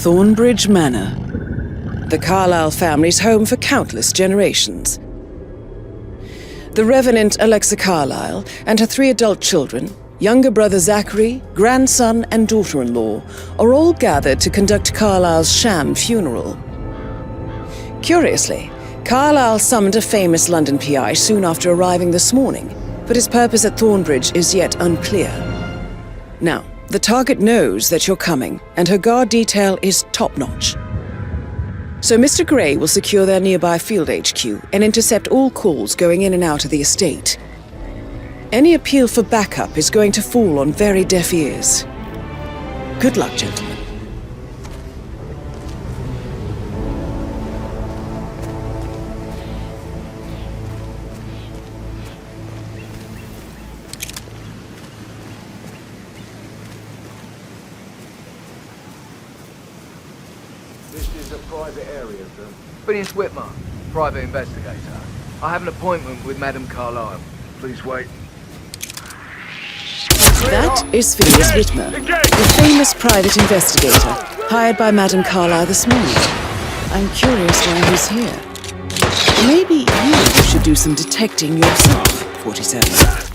Thornbridge Manor, the Carlyle family's home for countless generations. The Revenant Alexa Carlyle and her 3 adult children, younger brother Zachary, grandson and daughter-in-law, are all gathered to conduct Carlyle's sham funeral. Curiously, Carlyle summoned a famous London PI soon after arriving this morning, but his purpose at Thornbridge is yet unclear. Now, the target knows that you're coming, and her guard detail is top-notch. So Mr. Gray will secure their nearby field HQ and intercept all calls going in and out of the estate. Any appeal for backup is going to fall on very deaf ears. Good luck, gentlemen. This is a private area, sir. Phineas Whitman, private investigator. I have an appointment with Madame Carlyle. Please wait. That is Phineas Whitmer, the famous private investigator, hired by Madame Carlyle this morning. I'm curious why he's here. Maybe you should do some detecting yourself, 47.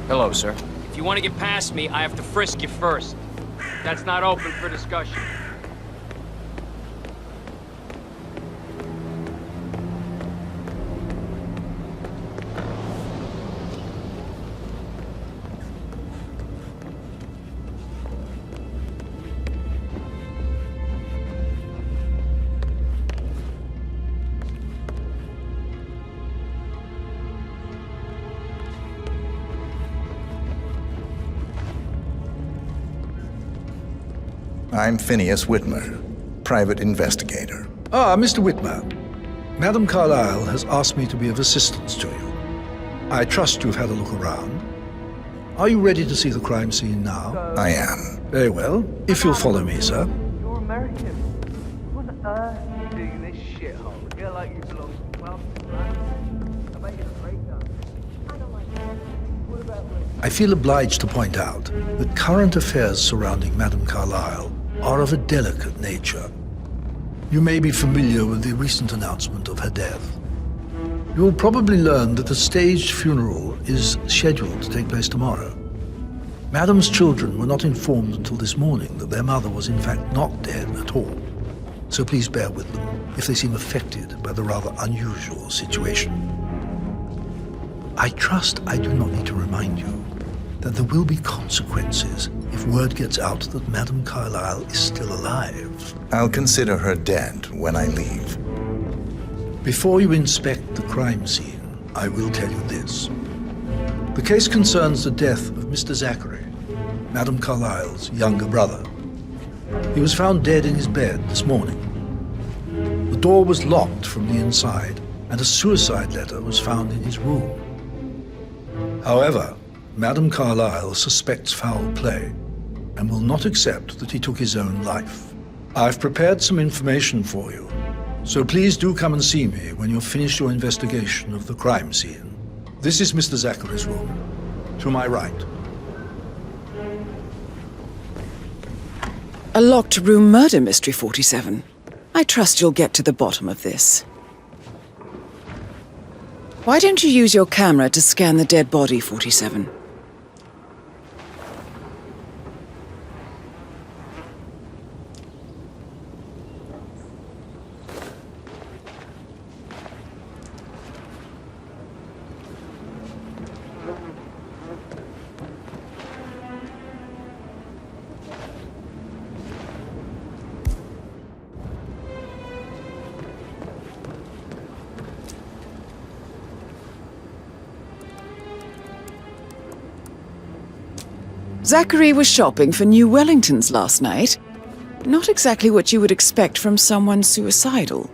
Hello, sir. If you want to get past me, I have to frisk you first. That's not open for discussion. I'm Phineas Whitmer, private investigator. Ah, Mr. Whitmer. Madame Carlyle has asked me to be of assistance to you. I trust you've had a look around. Are you ready to see the crime scene now? I am. Very well. If you'll follow me, sir. You're American. What on earth are you doing in this shithole? Feel like you belong to clubs, right? I bet you're a breakdown. I don't like that. What about I feel obliged to point out that current affairs surrounding Madame Carlyle are of a delicate nature. You may be familiar with the recent announcement of her death. You will probably learn that a staged funeral is scheduled to take place tomorrow. Madame's children were not informed until this morning that their mother was in fact not dead at all. So please bear with them if they seem affected by the rather unusual situation. I trust I do not need to remind you that there will be consequences if word gets out that Madame Carlyle is still alive. I'll consider her dead when I leave. Before you inspect the crime scene, I will tell you this. The case concerns the death of Mr. Zachary, Madame Carlyle's younger brother. He was found dead in his bed this morning. The door was locked from the inside, and a suicide letter was found in his room. However, Madame Carlyle suspects foul play and will not accept that he took his own life. I've prepared some information for you, so please do come and see me when you've finished your investigation of the crime scene. This is Mr. Zachary's room, to my right. A locked room murder mystery, 47. I trust you'll get to the bottom of this. Why don't you use your camera to scan the dead body, 47? Zachary was shopping for new Wellingtons last night. Not exactly what you would expect from someone suicidal.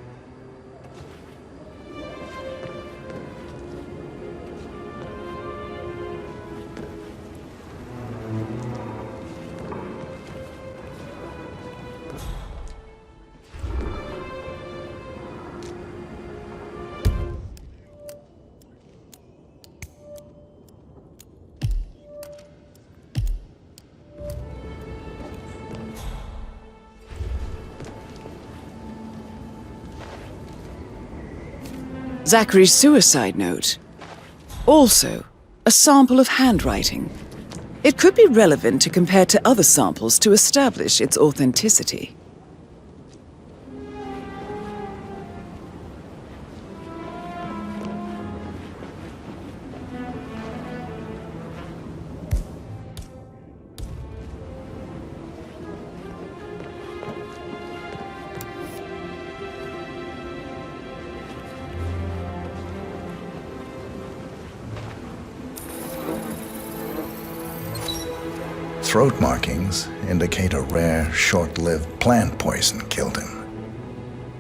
Zachary's suicide note. Also, a sample of handwriting. It could be relevant to compare to other samples to establish its authenticity. Throat markings indicate a rare, short-lived plant poison killed him.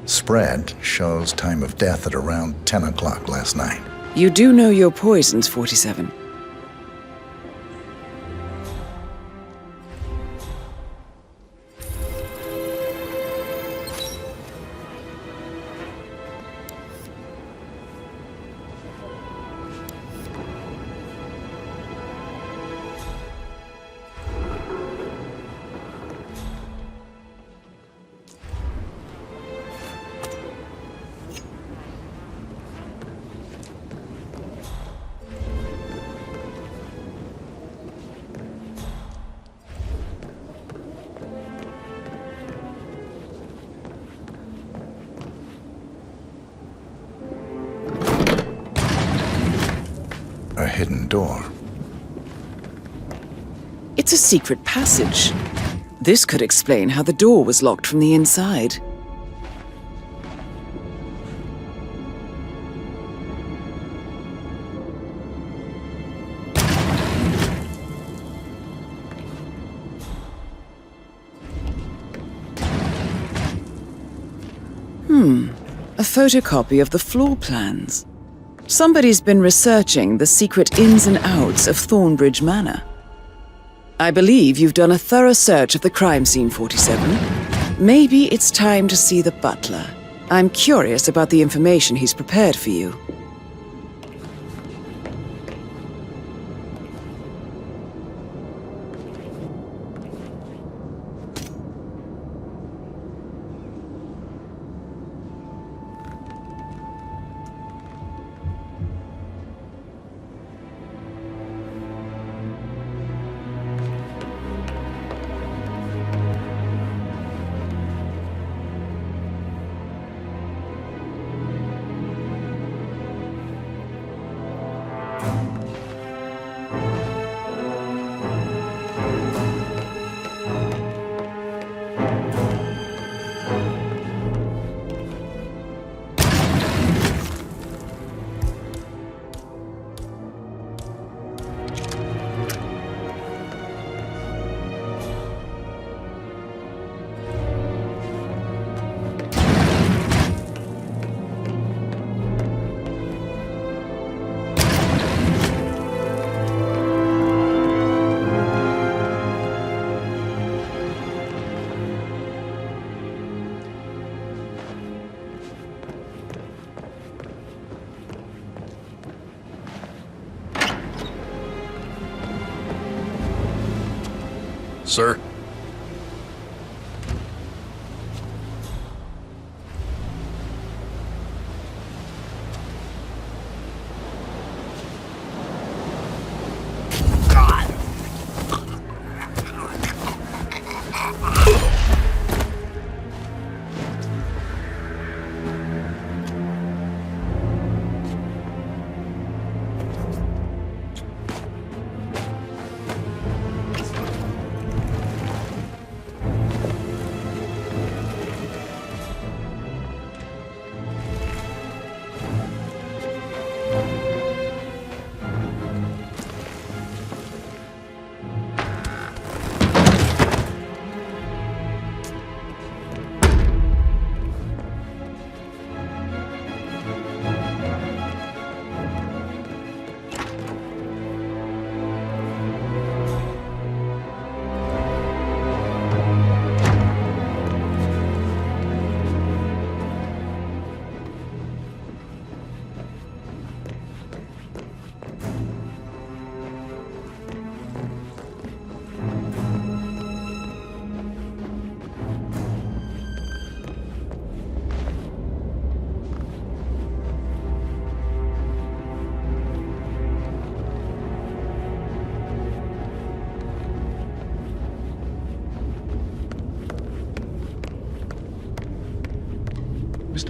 Spread shows time of death at around 10 o'clock last night. You do know your poisons, 47. A hidden door. It's a secret passage. This could explain how the door was locked from the inside. A photocopy of the floor plans. Somebody's been researching the secret ins and outs of Thornbridge Manor. I believe you've done a thorough search of the crime scene, 47. Maybe it's time to see the butler. I'm curious about the information he's prepared for you. Sir?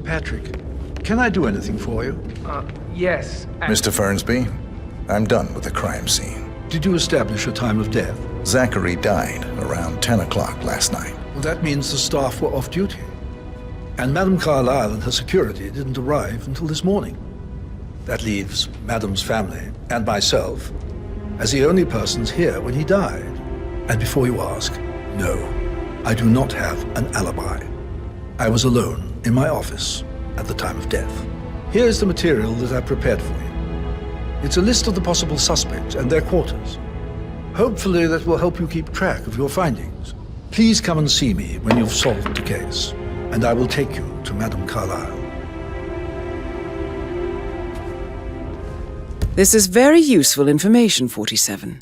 Patrick, can I do anything for you? Yes. Mr. Fernsby, I'm done with the crime scene. Did you establish a time of death? Zachary died around 10 o'clock last night. Well, that means the staff were off duty. And Madame Carlyle and her security didn't arrive until this morning. That leaves Madame's family and myself as the only persons here when he died. And before you ask, no, I do not have an alibi. I was alone in my office at the time of death. Here's the material that I prepared for you. It's a list of the possible suspects and their quarters. Hopefully that will help you keep track of your findings. Please come and see me when you've solved the case, and I will take you to Madame Carlyle. This is very useful information, 47.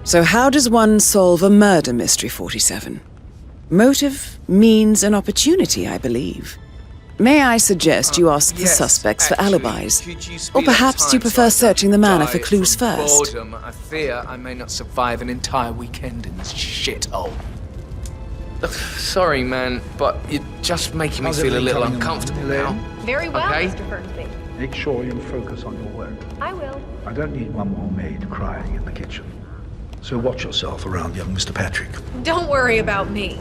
So how does one solve a murder mystery, 47? Motive, means, and opportunity, I believe. May I suggest you ask the suspects for alibis? Or perhaps you prefer searching the manor for clues first? Boredom, I fear I may not survive an entire weekend in this shithole. Look, sorry, man, but you're just making me feel a little uncomfortable now. Very well, Okay. Mr. Fernsby. Make sure you focus on your work. I will. I don't need one more maid crying in the kitchen. So watch yourself around young Mr. Patrick. Don't worry about me.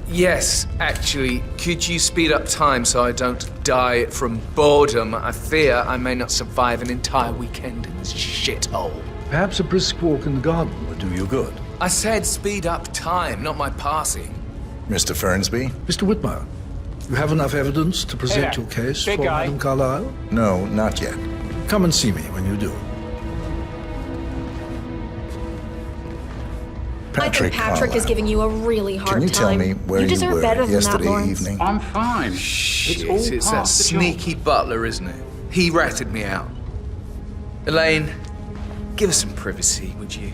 Yes, actually, could you speed up time so I don't die from boredom? I fear I may not survive an entire weekend in this shithole. Perhaps a brisk walk in the garden would do you good. I said speed up time, not my passing. Mr. Fernsby? Mr. Whitmer, you have enough evidence to present Hey your there. case Big for guy. Madame Carlyle? No, not yet. Come and see me when you do. I think Patrick is Carlyle. giving you a really hard time. Can you tell me where you deserve were better than that, yesterday Lawrence. evening? I'm fine. Shit, It's all it's part that of the sneaky butler, isn't it? He ratted me out. Elaine, give us some privacy, would you?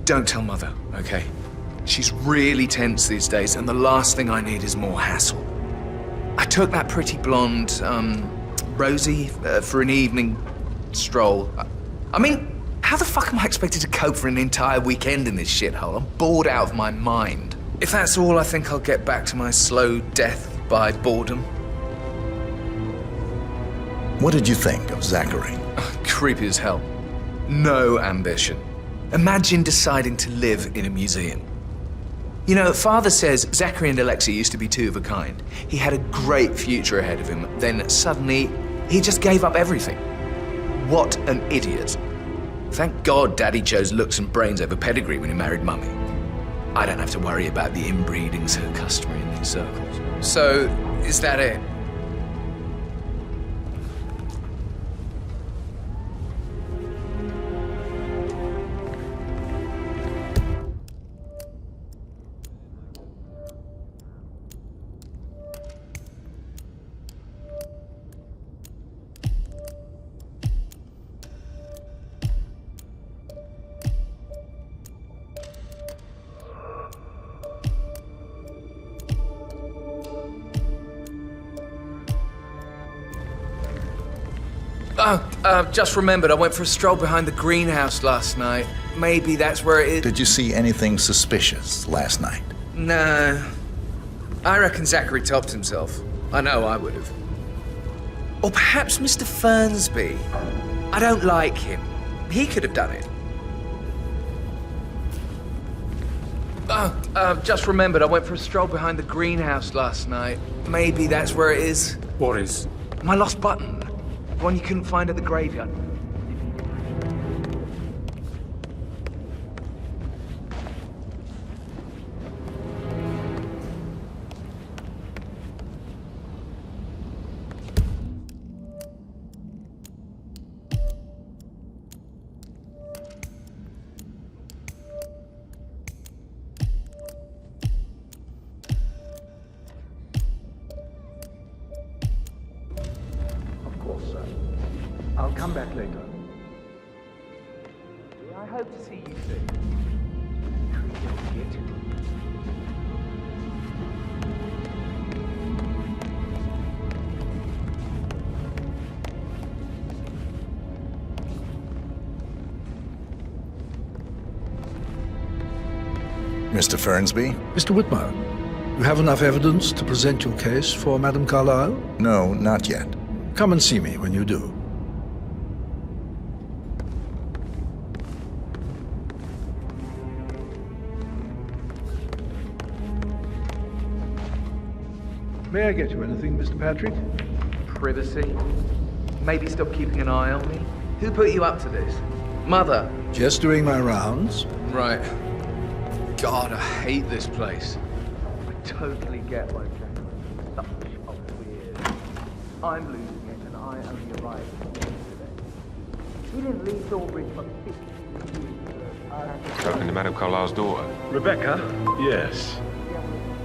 Don't tell Mother, okay? She's really tense these days, and the last thing I need is more hassle. I took that pretty blonde, Rosie, for an evening stroll. I mean, how the fuck am I expected to cope for an entire weekend in this shithole? I'm bored out of my mind. If that's all, I think I'll get back to my slow death by boredom. What did you think of Zachary? Creepy as hell. No ambition. Imagine deciding to live in a museum. You know, Father says Zachary and Alexia used to be two of a kind. He had a great future ahead of him, then suddenly he just gave up everything. What an idiot. Thank God Daddy chose looks and brains over pedigree when he married Mummy. I don't have to worry about the inbreeding so customary in these circles. So, is that it? Just remembered I went for a stroll behind the greenhouse last night. Maybe that's where it is. Did you see anything suspicious last night? No. I reckon Zachary topped himself. I know I would have. Or perhaps Mr. Fernsby. I don't like him. He could have done it. Just remembered I went for a stroll behind the greenhouse last night. Maybe that's where it is. What is? My lost button. The one you couldn't find at the graveyard. back later. I hope to see you soon. Mr. Fernsby? Mr. Whitman, you have enough evidence to present your case for Madame Carlyle? No, not yet. Come and see me when you do. May I get you anything, Mr. Patrick? Privacy? Maybe stop keeping an eye on me? Who put you up to this? Mother? Just doing my rounds. Right. God, I hate this place. I totally get why Jacqueline such a weird. I'm losing it, and I only arrived yesterday. He didn't leave Thornbridge for 50 years. Talking to Madame Carlyle's daughter. Rebecca? Yes.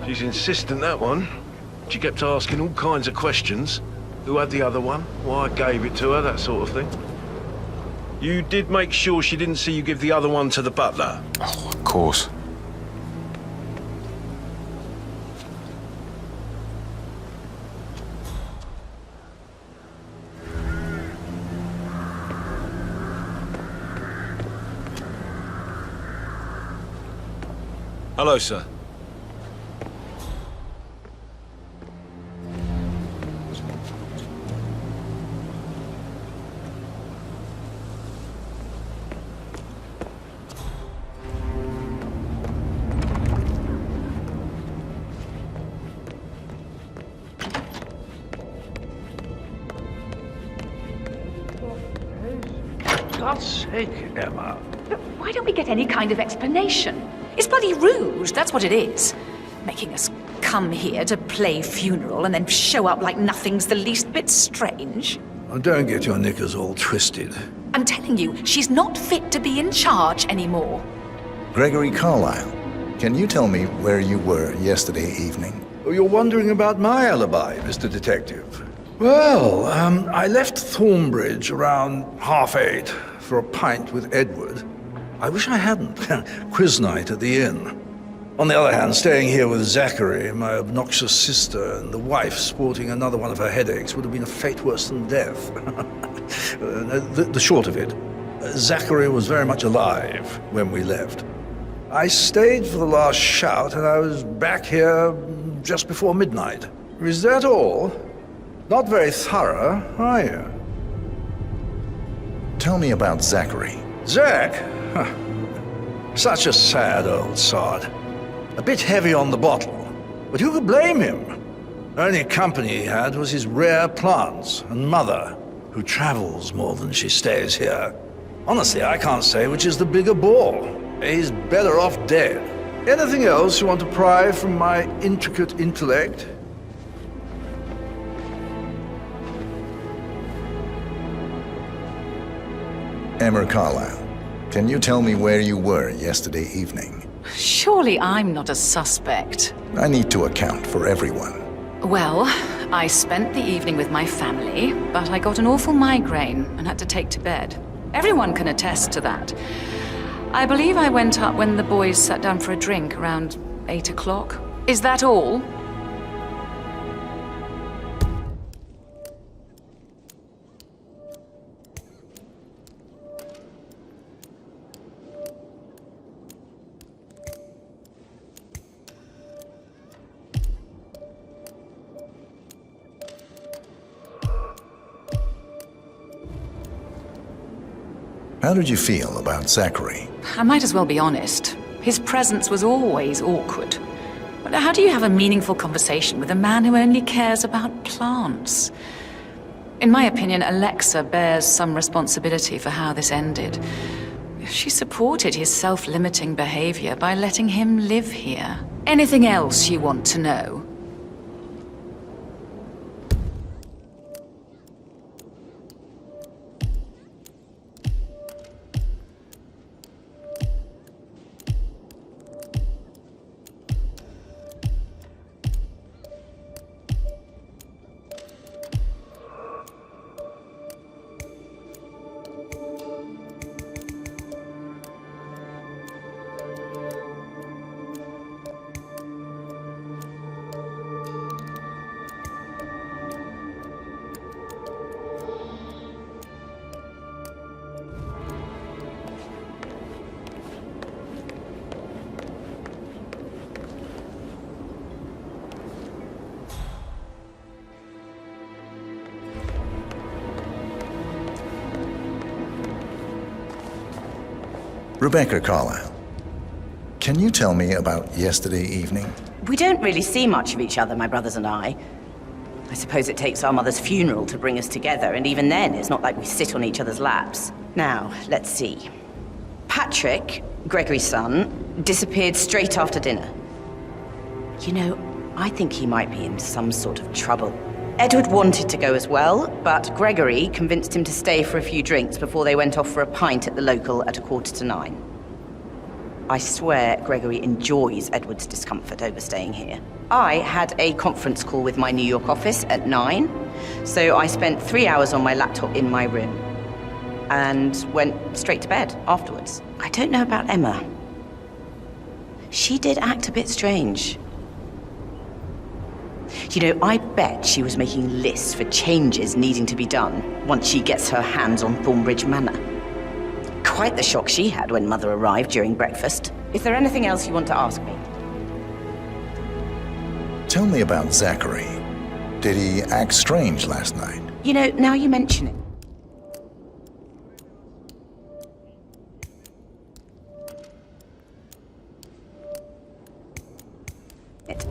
She's insistent, that one. She kept asking all kinds of questions. Who had the other one? Why I gave it to her, that sort of thing. You did make sure she didn't see you give the other one to the butler? Oh, of course. Hello, sir. God's sake, Emma. Why don't we get any kind of explanation? It's bloody rude, that's what it is. Making us come here to play funeral and then show up like nothing's the least bit strange. Oh, don't get your knickers all twisted. I'm telling you, she's not fit to be in charge anymore. Gregory Carlyle, can you tell me where you were yesterday evening? Oh, you're wondering about my alibi, Mr. Detective. Well, I left Thornbridge around 8:30 for a pint with Edward. I wish I hadn't. Quiz night at the inn. On the other hand, staying here with Zachary, my obnoxious sister, and the wife sporting another one of her headaches would have been a fate worse than death. The short of it, Zachary was very much alive when we left. I stayed for the last shout, and I was back here just before midnight. Is that all? Not very thorough, are you? Tell me about Zachary. Zach? Huh. Such a sad old sod. A bit heavy on the bottle, but who could blame him? Only company he had was his rare plants and mother, who travels more than she stays here. Honestly, I can't say which is the bigger bore. He's better off dead. Anything else you want to pry from my intricate intellect? Emma Carlyle, can you tell me where you were yesterday evening? Surely I'm not a suspect. I need to account for everyone. Well, I spent the evening with my family, but I got an awful migraine and had to take to bed. Everyone can attest to that. I believe I went up when the boys sat down for a drink around 8 o'clock. Is that all? How did you feel about Zachary? I might as well be honest. His presence was always awkward. But how do you have a meaningful conversation with a man who only cares about plants? In my opinion, Alexa bears some responsibility for how this ended. She supported his self-limiting behavior by letting him live here. Anything else you want to know? Rebecca Carlyle, can you tell me about yesterday evening? We don't really see much of each other, my brothers and I. I suppose it takes our mother's funeral to bring us together, and even then, it's not like we sit on each other's laps. Now, let's see. Patrick, Gregory's son, disappeared straight after dinner. You know, I think he might be in some sort of trouble. Edward wanted to go as well, but Gregory convinced him to stay for a few drinks before they went off for a pint at the local at 9:15. I swear Gregory enjoys Edward's discomfort over staying here. I had a conference call with my New York office at 9, so I spent 3 hours on my laptop in my room and went straight to bed afterwards. I don't know about Emma. She did act a bit strange. You know, I bet she was making lists for changes needing to be done once she gets her hands on Thornbridge Manor. Quite the shock she had when Mother arrived during breakfast. Is there anything else you want to ask me? Tell me about Zachary. Did he act strange last night? You know, now you mention it.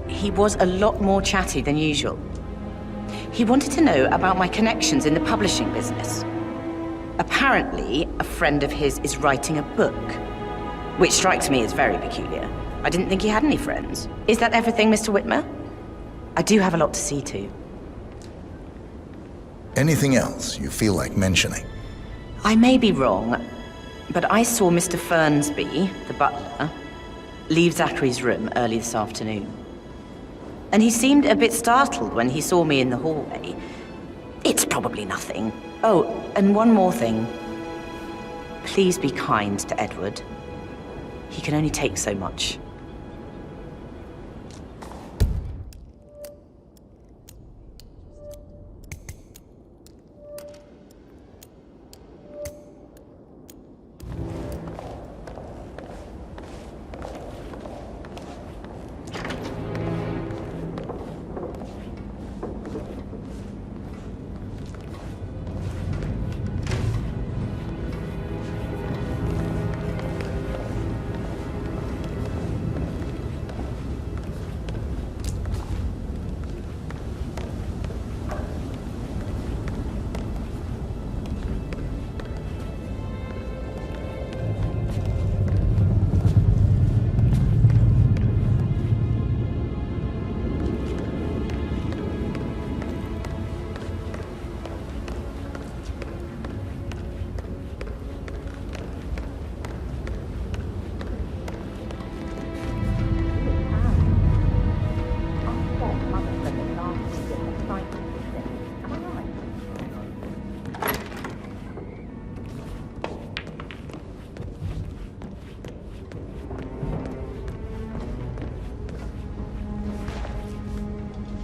He was a lot more chatty than usual. He wanted to know about my connections in the publishing business. Apparently, a friend of his is writing a book, which strikes me as very peculiar. I didn't think he had any friends. Is that everything, Mr. Whitmer? I do have a lot to see to. Anything else you feel like mentioning? I may be wrong, but I saw Mr. Fernsby, the butler, leave Zachary's room early this afternoon. And he seemed a bit startled when he saw me in the hallway. It's probably nothing. Oh, and one more thing. Please be kind to Edward. He can only take so much.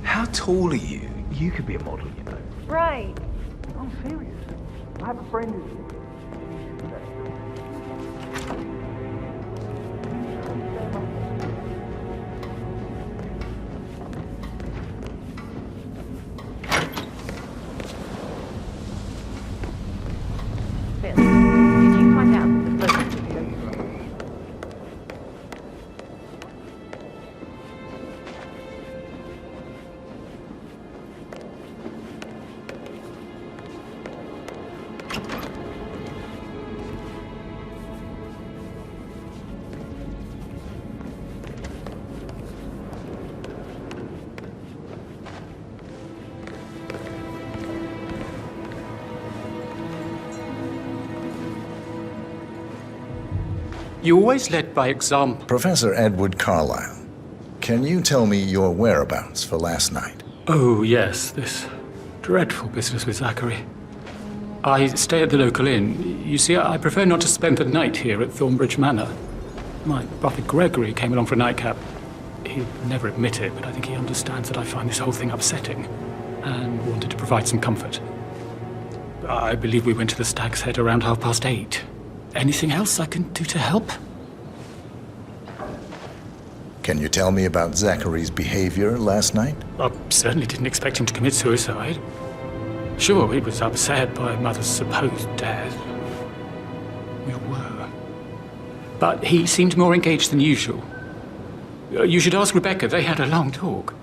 How tall are you? You could be a model, you know. Right. I'm serious. I have a friend who's... Phil, did you find out the book? You always led by example. Professor Edward Carlyle, can you tell me your whereabouts for last night? Oh, yes, this dreadful business with Zachary. I stay at the local inn. You see, I prefer not to spend the night here at Thornbridge Manor. My brother Gregory came along for a nightcap. He'd never admit it, but I think he understands that I find this whole thing upsetting and wanted to provide some comfort. I believe we went to the Stag's Head around 8:30. Anything else I can do to help? Can you tell me about Zachary's behavior last night? I certainly didn't expect him to commit suicide. Sure, he was upset by Mother's supposed death. We all were. But he seemed more engaged than usual. You should ask Rebecca. They had a long talk.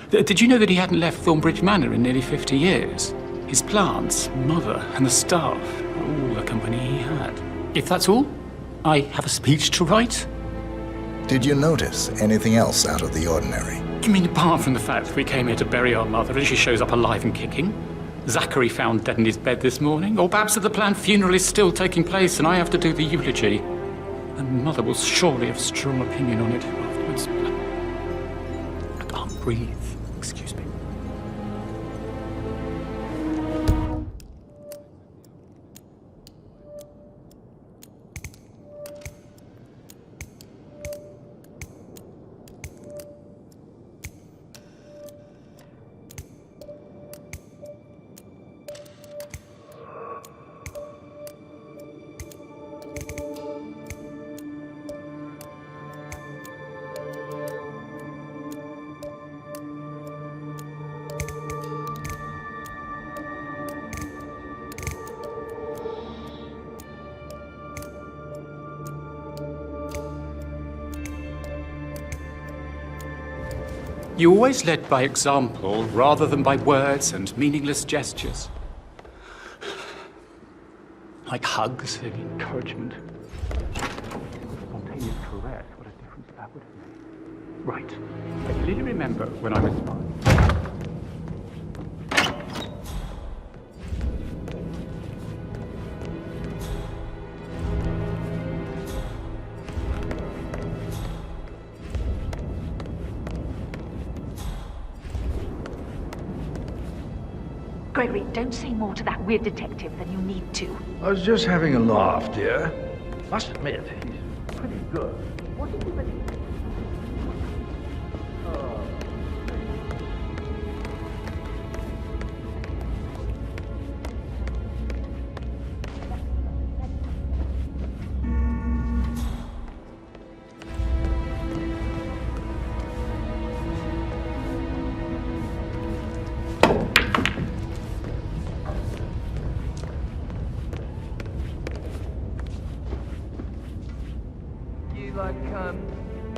Did you know that he hadn't left Thornbridge Manor in nearly 50 years? His plants, mother, and the staff, all the company he had. If that's all, I have a speech to write. Did you notice anything else out of the ordinary? You mean apart from the fact that we came here to bury our mother and she shows up alive and kicking? Zachary found dead in his bed this morning? Or perhaps that the planned funeral is still taking place and I have to do the eulogy? And Mother will surely have a strong opinion on it afterwards. I can't breathe. Excuse me. You always led by example rather than by words and meaningless gestures. Like hugs and encouragement. Spontaneous caress, what a difference that would have made. Right. I clearly remember when I was 5. Gregory, don't say more to that weird detective than you need to. I was just having a laugh, dear. Must admit, he's pretty good. What did you believe?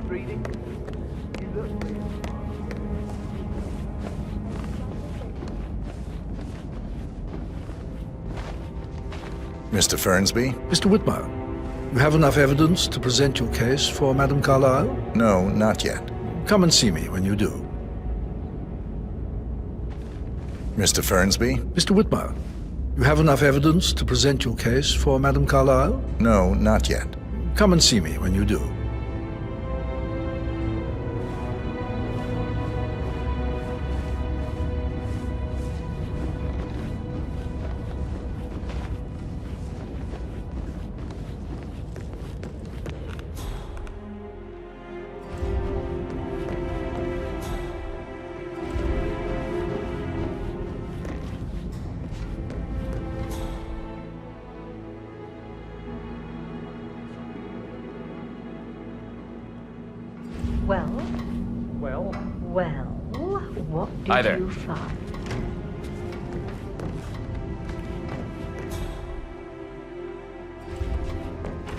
Reading? You look. Mr. Fernsby? Mr. Whitmire, you have enough evidence to present your case for Madame Carlyle? No, not yet. Come and see me when you do. Mr. Fernsby? Mr. Whitmire, you have enough evidence to present your case for Madame Carlyle? No, not yet. Come and see me when you do. Well, what Hi did there. you find?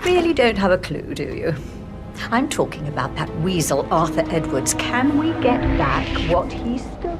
Really don't have a clue, do you? I'm talking about that weasel Arthur Edwards. Can we get back what he stole?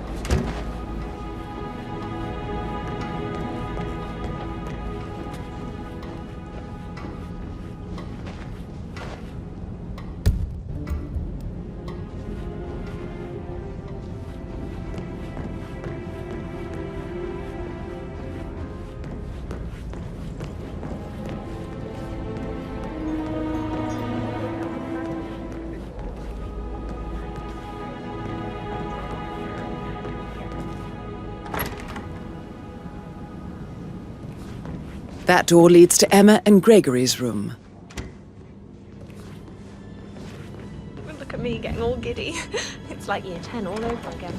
That door leads to Emma and Gregory's room. Look at me getting all giddy. It's like year 10 all over again.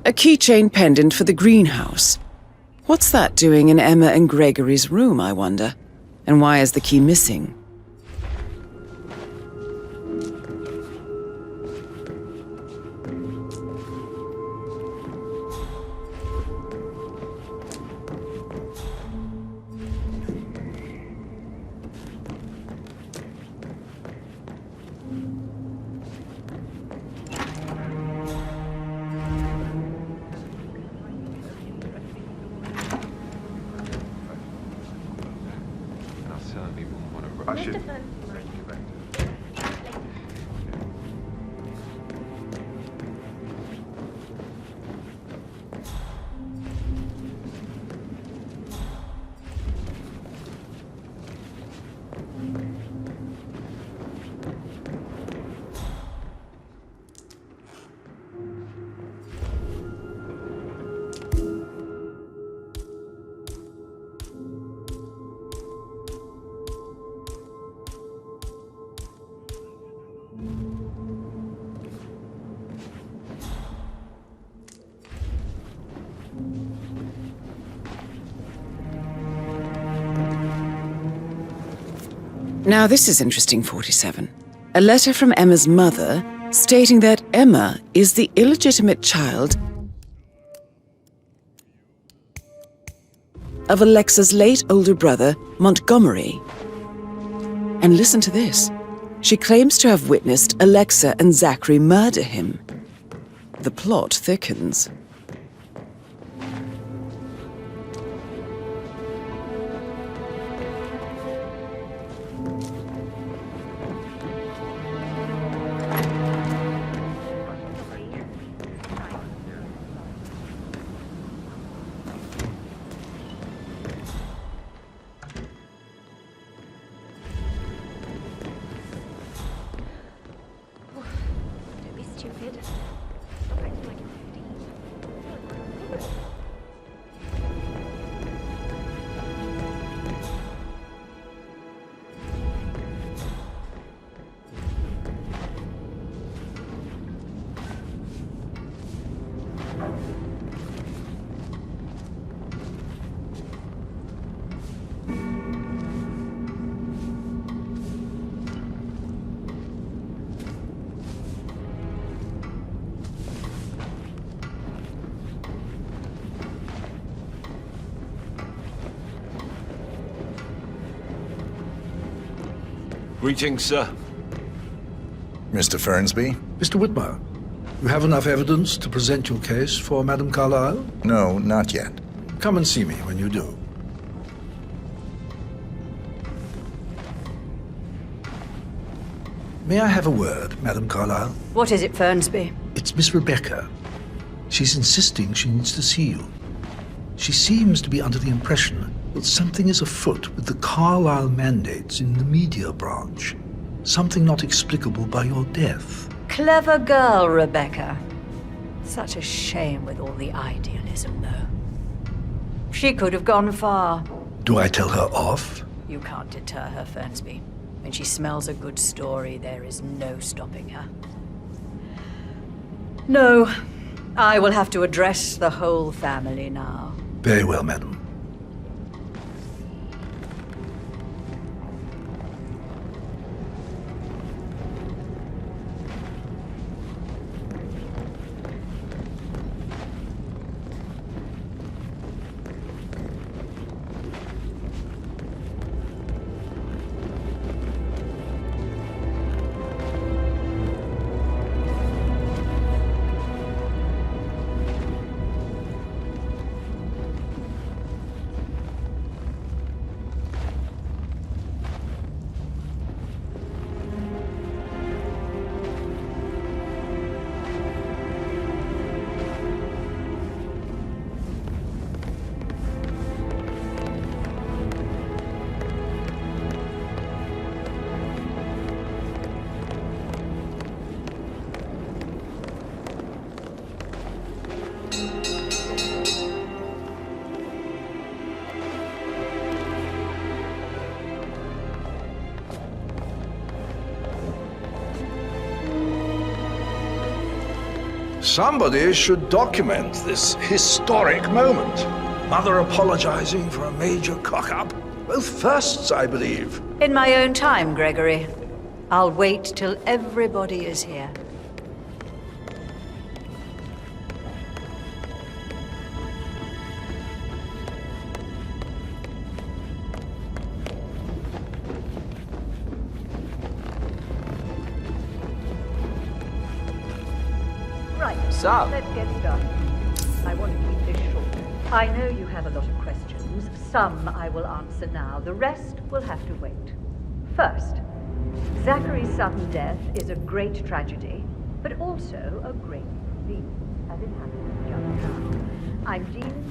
A keychain pendant for the greenhouse. What's that doing in Emma and Gregory's room, I wonder? And why is the key missing? Now this is interesting, 47. A letter from Emma's mother stating that Emma is the illegitimate child of Alexa's late older brother, Montgomery. And listen to this. She claims to have witnessed Alexa and Zachary murder him. The plot thickens. Greetings, sir. Mr. Fernsby? Mr. Whitmer, you have enough evidence to present your case for Madame Carlyle? No, not yet. Come and see me when you do. May I have a word, Madame Carlyle? What is it, Fernsby? It's Miss Rebecca. She's insisting she needs to see you. She seems to be under the impression that something is afoot with the Carlyle mandates in the media branch. Something not explicable by your death. Clever girl, Rebecca. Such a shame with all the idealism, though. She could have gone far. Do I tell her off? You can't deter her, Fernsby. When she smells a good story, there is no stopping her. No, I will have to address the whole family now. Very well, madam. Somebody should document this historic moment. Mother apologizing for a major cock-up. Both firsts, I believe. In my own time, Gregory. I'll wait till everybody is here. Right. Sup? Let's get started. I want to keep this short. I know you have a lot of questions. Some I will answer now. The rest will have to wait. First, Zachary's sudden death is a great tragedy, but also a great relief, as it happens just now. I'm dealing...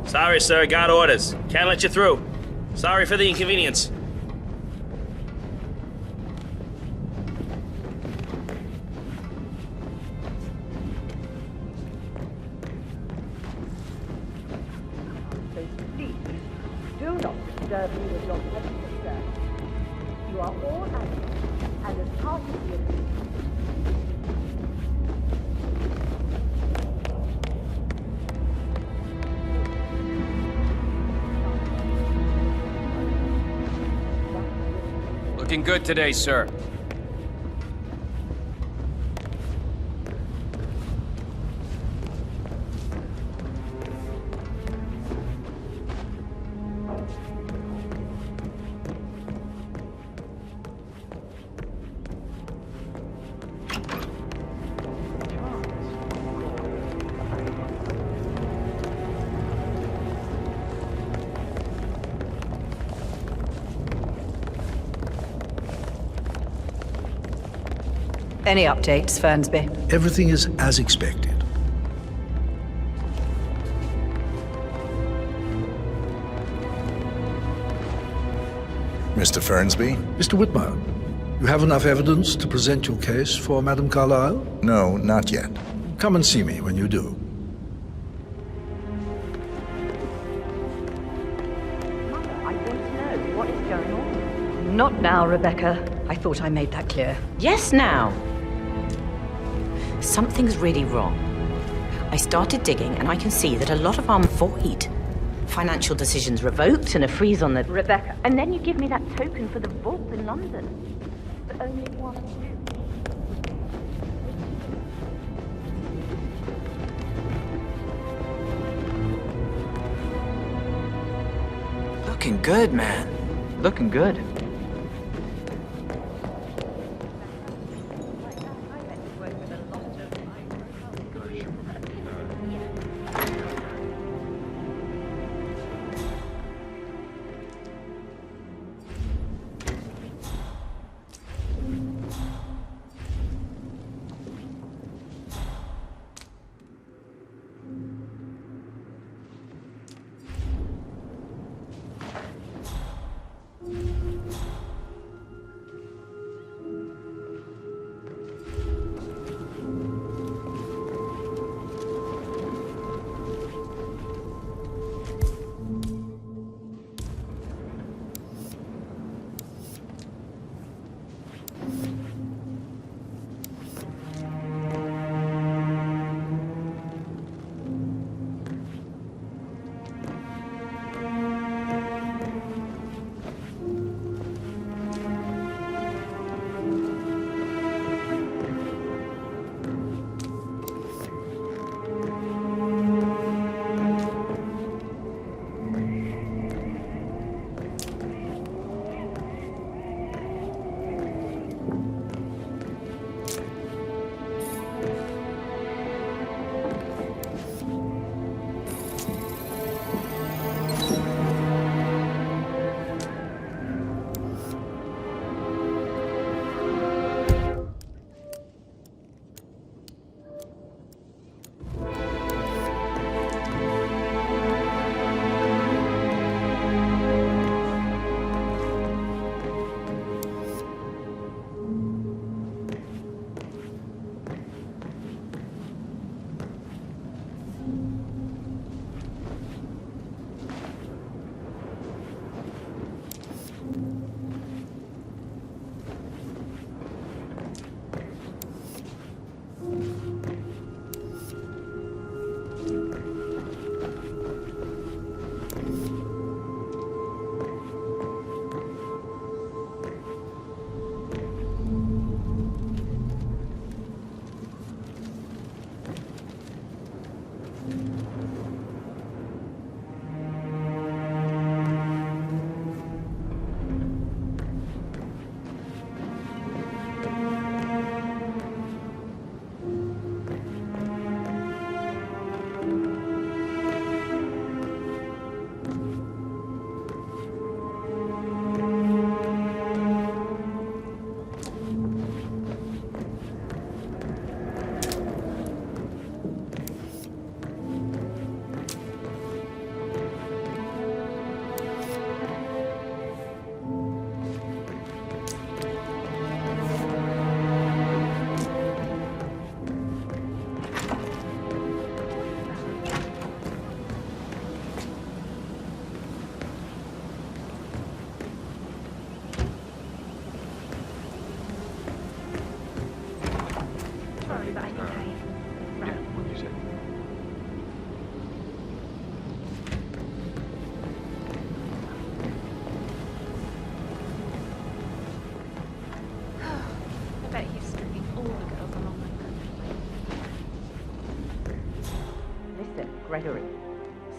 Sorry, sir. Got orders. Can't let you through. Sorry for the inconvenience. Please, do not disturb me with your presence, sir. You are all adults, and as part of the agreement... Looking good today, sir. Any updates, Fernsby? Everything is as expected. Mr. Fernsby? Mr. Whitman, you have enough evidence to present your case for Madame Carlyle? No, not yet. Come and see me when you do. Mother, I want to know what is going on. Not now, Rebecca. I thought I made that clear. Yes, now. Something's really wrong. I started digging and I can see that a lot of them void. Financial decisions revoked and a freeze on the... Rebecca. And then you give me that token for the vault in London. But only one. Looking good, man. Looking good.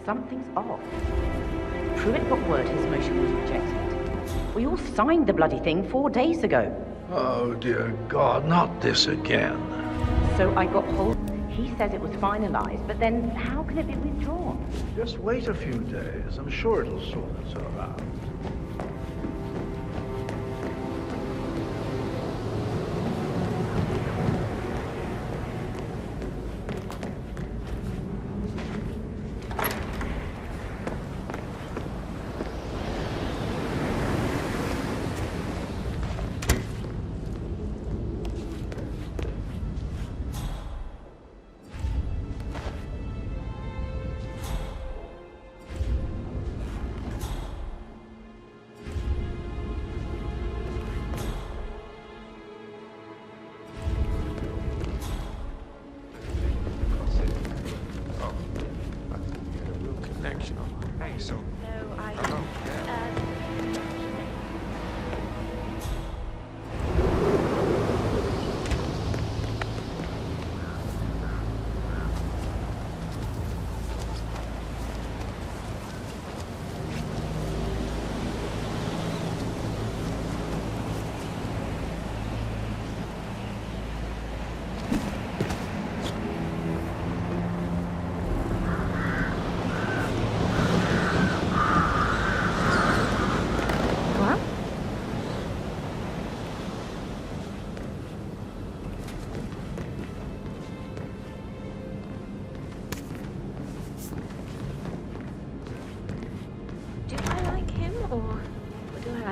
Something's off. Pruitt got word his motion was rejected. We all signed the bloody thing 4 days ago. Oh, dear God, not this again. So I got hold. He says it was finalized, but then how can it be withdrawn? Just wait a few days. I'm sure it'll sort itself out.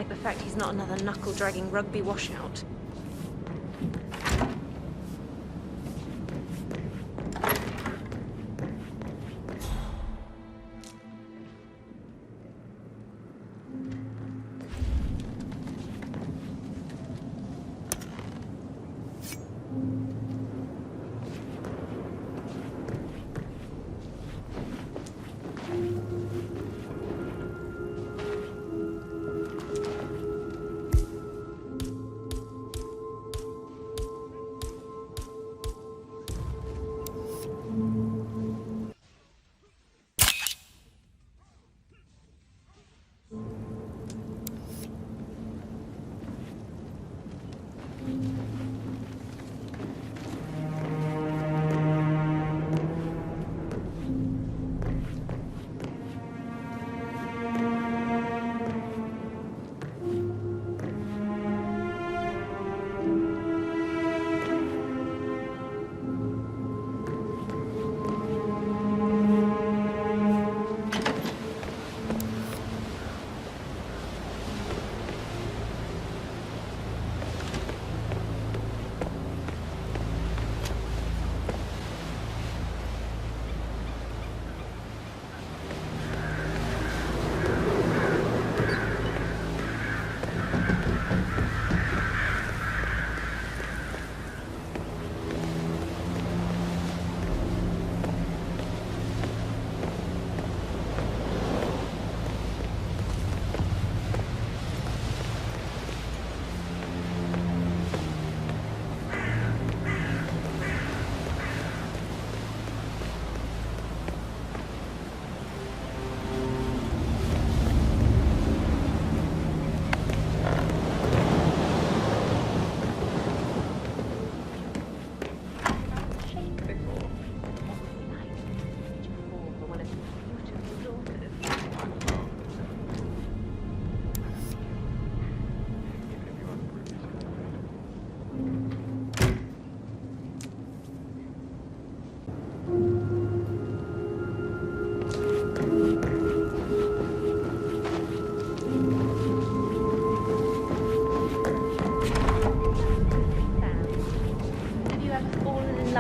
The fact he's not another knuckle-dragging rugby washout.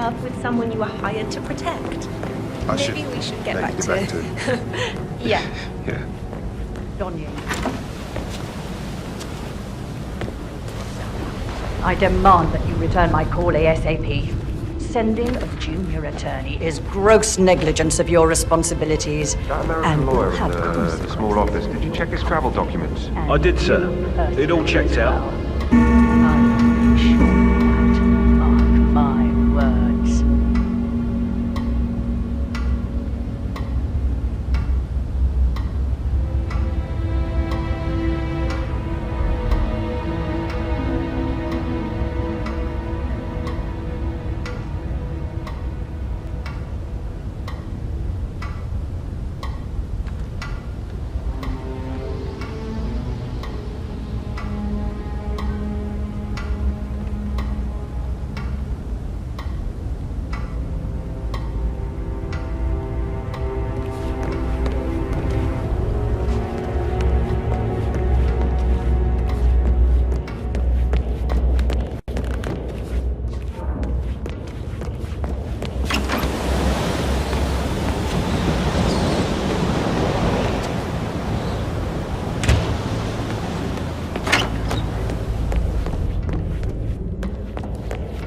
love with someone you were hired to protect. Maybe we should get back to it. Yeah. Yeah. Donye. I demand that you return my call ASAP. Sending a junior attorney is gross negligence of your responsibilities. That American lawyer in the small office, did you check his travel documents? I did, sir. It all checked out. I'm sure that. Mark my words.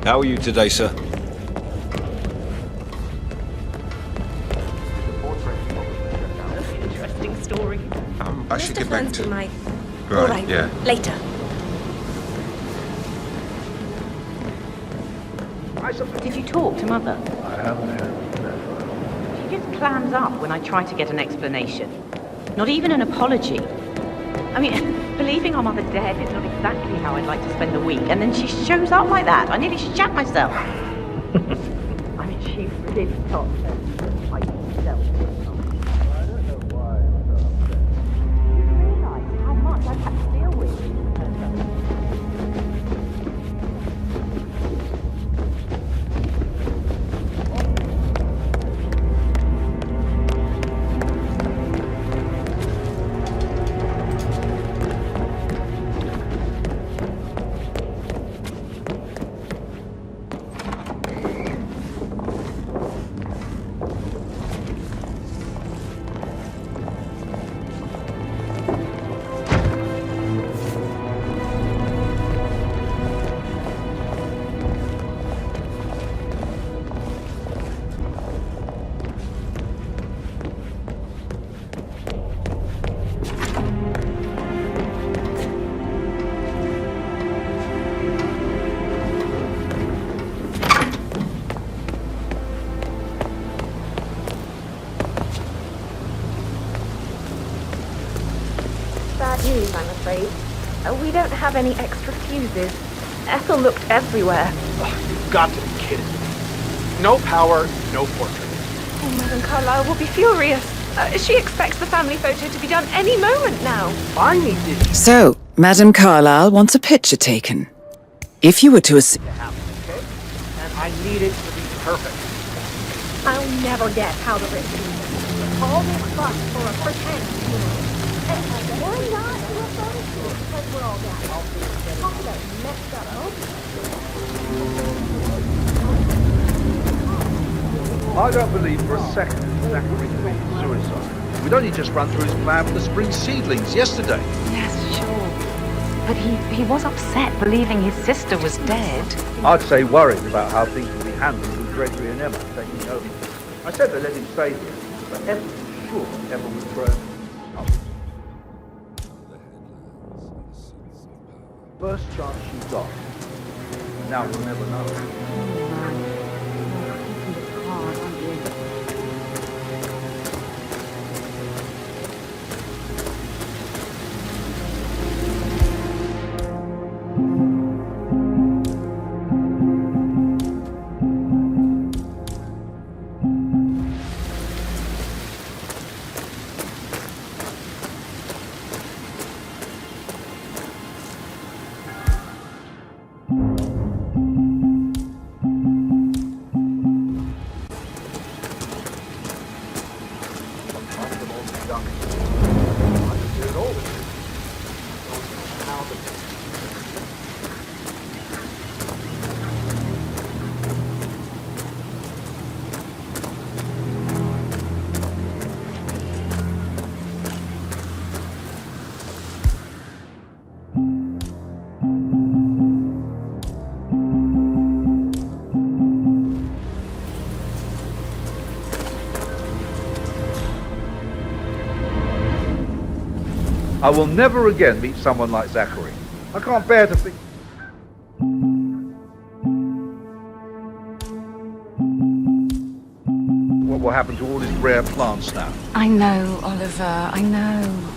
How are you today, sir? Interesting story. I should get back to... my... Right, All right, yeah. later. Did you talk to Mother? I haven't had. She just clams up when I try to get an explanation. Not even an apology. I mean, believing our mother dead is not exactly how I'd like to spend the week, and then she shows up like that. I nearly shat myself. I mean, she really thought that I myself. I don't know why I'm so upset. You realize how much I've had to deal with. Bad news, I'm afraid. We don't have any extra fuses. Ethel looked everywhere. You've got to be kidding me. No power, no portrait. Oh, Madame Carlyle will be furious. She expects the family photo to be done any moment now. I need this. So, Madame Carlyle wants a picture taken. If you were to To happen, okay? And I need it to be perfect. I'll never guess how the rich do this. All this fuss for a pretend funeral. And why not do a photo shoot? Because we're all down. Talk about messed up I don't believe for a second Zachary committed suicide. We'd only just run through his plan for the spring seedlings yesterday. Yes, sure. But he was upset believing his sister was dead. I'd say worried about how things would be handled with Gregory and Emma taking over. I said they let him stay here, but Emma was sure Emma would throw. First chance she got. Now we'll never know. I will never again meet someone like Zachary. I can't bear to think... What will happen to all his rare plants now? I know, Oliver, I know.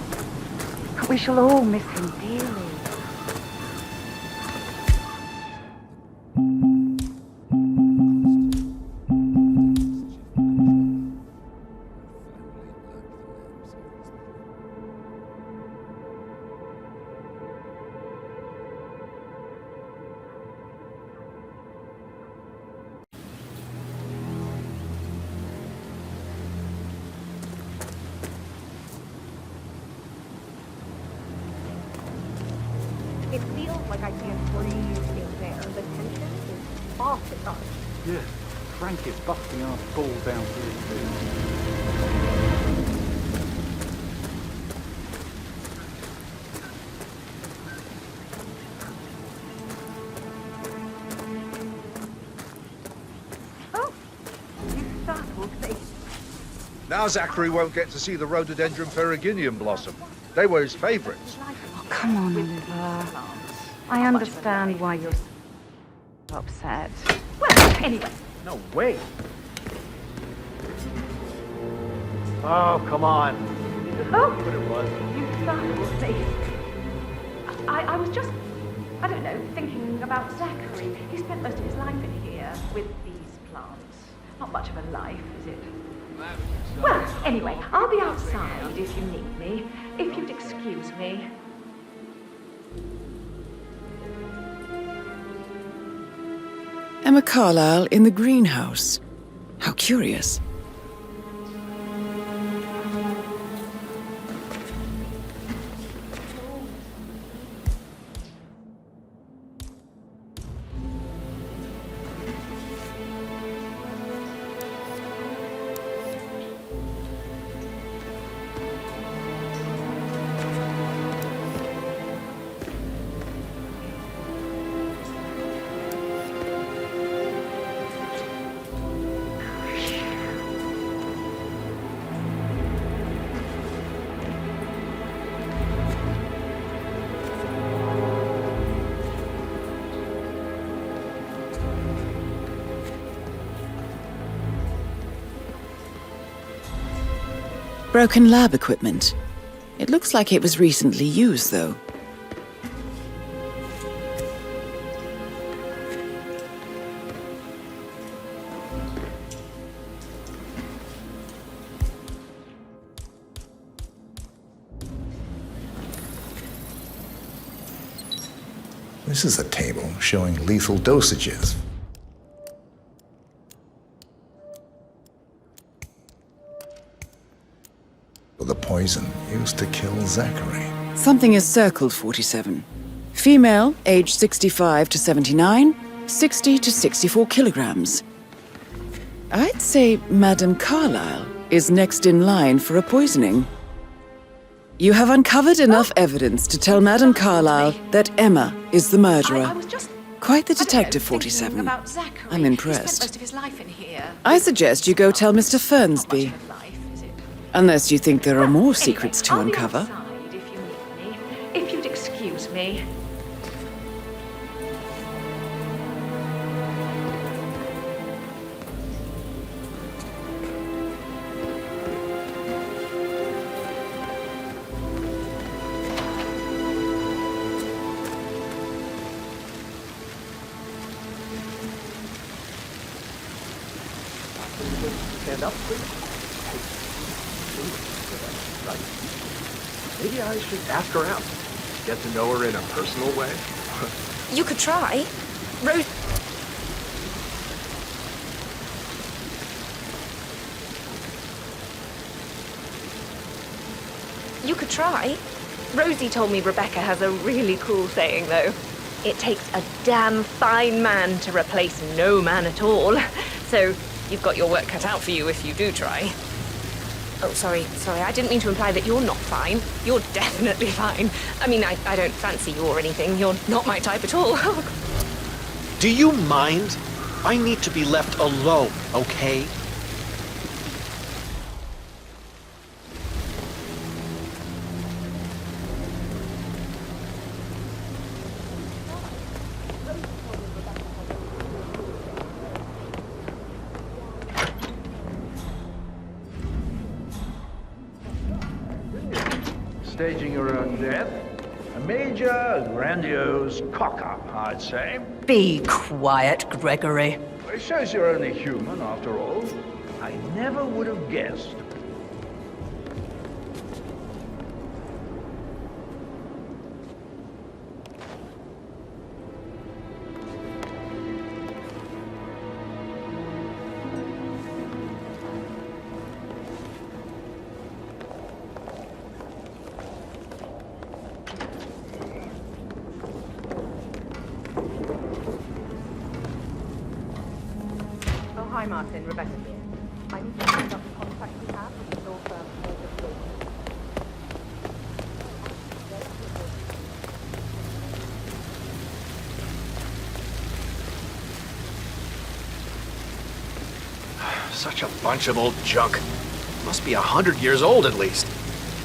We shall all miss him dearly. It feels like I can't breathe in there. The tension is off the charts. Yeah, Frank is busting our balls down here. Now Zachary won't get to see the rhododendron ferruginum blossom. They were his favourites. Oh, come on, Oliver. I understand why you're so upset. Well, anyway. No way. Oh, come on. You just Oh, what it was. You startled me. I was just, I don't know, thinking about Zachary. He spent most of his life in here with these plants. Not much of a life, is it? Well, anyway, I'll be outside if you need me. If you'd excuse me. Emma Carlyle in the greenhouse. How curious. Broken lab equipment. It looks like it was recently used, though. This is a table showing lethal dosages. The poison used to kill Zachary. Something is circled 47. Female, age 65 to 79, 60 to 64 kilograms. I'd say Madame Carlyle is next in line for a poisoning. You have uncovered enough evidence to tell Madame Carlyle that Emma is the murderer. Quite the detective, 47. I'm impressed. I suggest you go tell Mr. Fernsby. Unless you think there are more secrets to uncover. If you'd excuse me. Stand up, please. Maybe I should ask her out. Get to know her in a personal way. You could try. Rose... You could try. Rosie told me Rebecca has a really cool saying, though. It takes a damn fine man to replace no man at all. So you've got your work cut out for you if you do try. Oh, sorry, I didn't mean to imply that you're not fine. You're definitely fine. I mean, I don't fancy you or anything. You're not my type at all. Do you mind? I need to be left alone, okay? Staging your own death. A major, grandiose cock-up, I'd say. Be quiet, Gregory. It shows you're only human, after all. I never would have guessed. Hi, Martin. Rebecca here. I need to find out the contact we have with the law firm. Such a bunch of old junk. Must be 100 years old at least.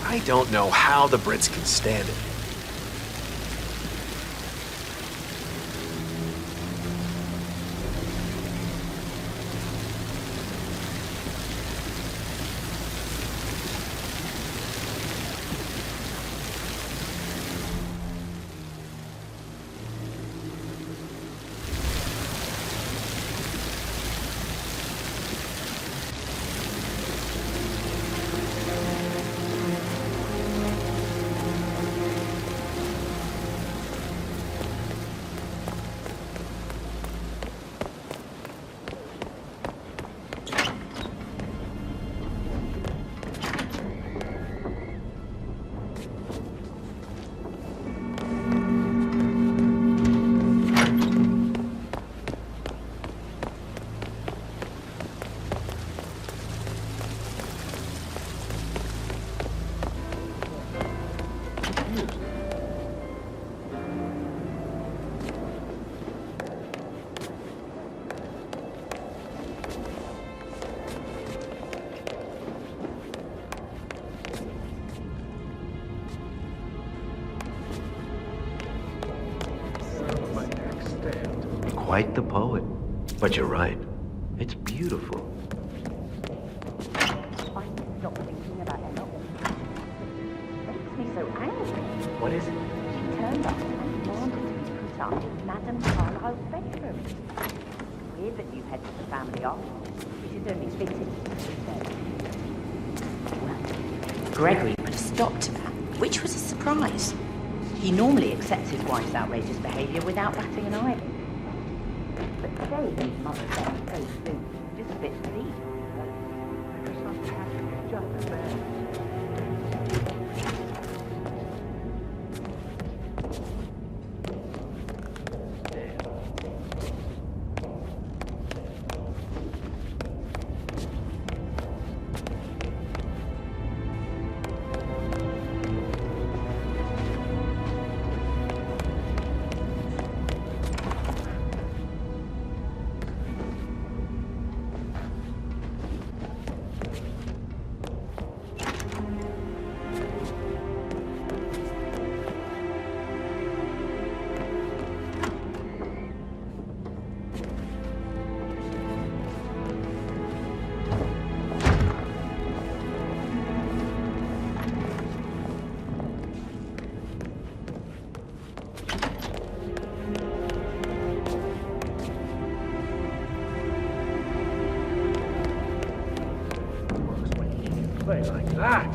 I don't know how the Brits can stand it. Quite the poet. But you're right. It's beautiful. I'm not thinking about Emma. It makes me so angry. What is it? She turned up and demanded to be put up in Madame Carlyle's bedroom. It's weird that you head to the family office. It is only fitting. Well, Gregory put a stop to that, which was a surprise. He normally accepts his wife's outrageous behaviour without batting an eyelid. But today, his mother said so soon, just a bit deep. Just as bad. Play like that.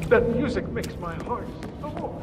That music makes my heart soar.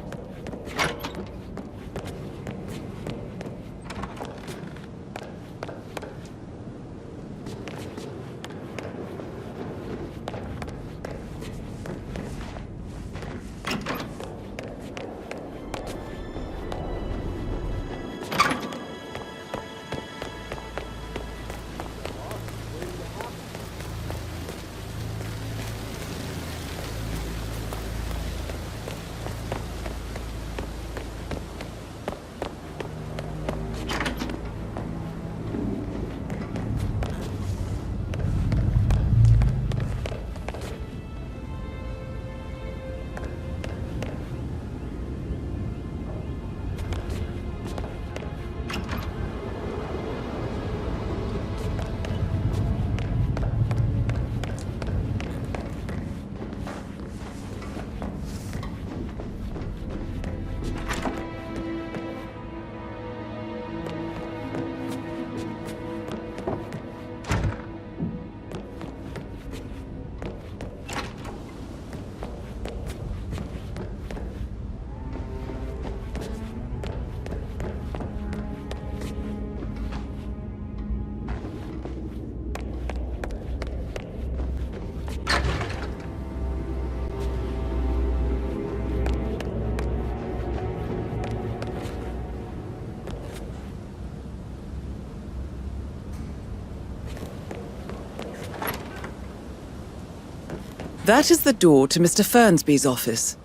That is the door to Mr. Fernsby's office.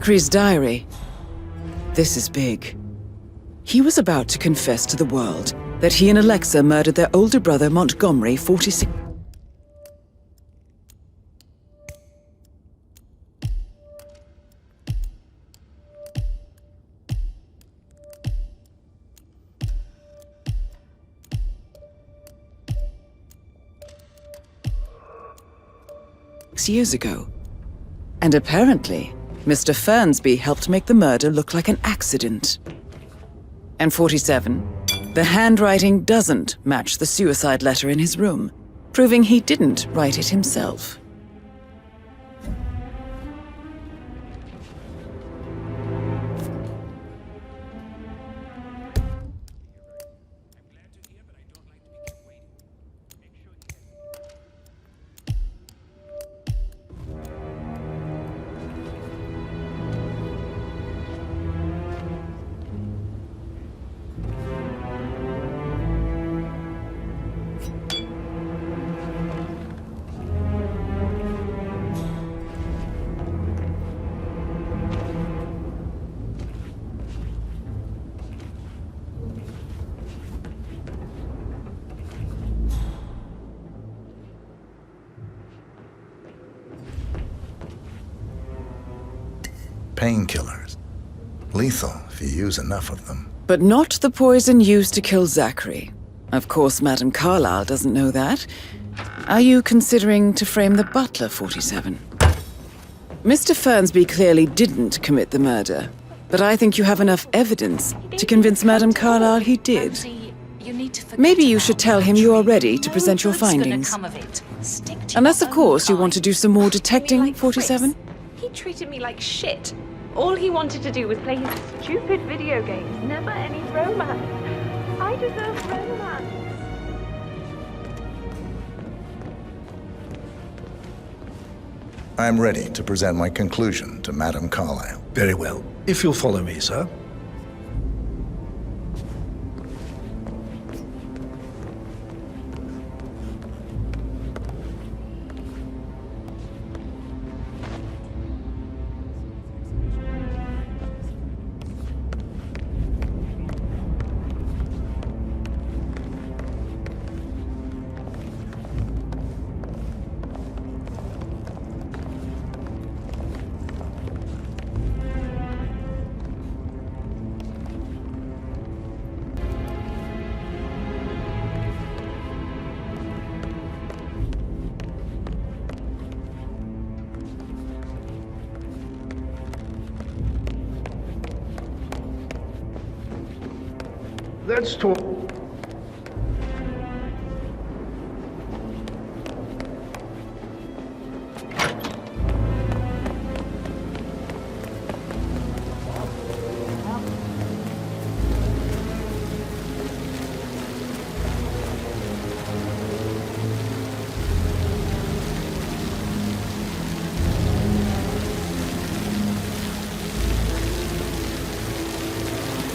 Zachary's diary. This is big. He was about to confess to the world that he and Alexa murdered their older brother Montgomery 46 years ago. And apparently, Mr. Fernsby helped make the murder look like an accident. And 47, the handwriting doesn't match the suicide letter in his room, proving he didn't write it himself. Painkillers. Lethal if you use enough of them. But not the poison used to kill Zachary. Of course, Madame Carlyle doesn't know that. Are you considering to frame the butler, 47? Mr. Fernsby clearly didn't commit the murder, but I think you have enough evidence to convince Madame Carlyle he did. Maybe you should tell him you are ready to present your findings. Unless, of course, you want to do some more detecting, 47? He treated me like shit. All he wanted to do was play his stupid video games. Never any romance. I deserve romance. I'm ready to present my conclusion to Madame Carlyle. Very well. If you'll follow me, sir. Let's talk.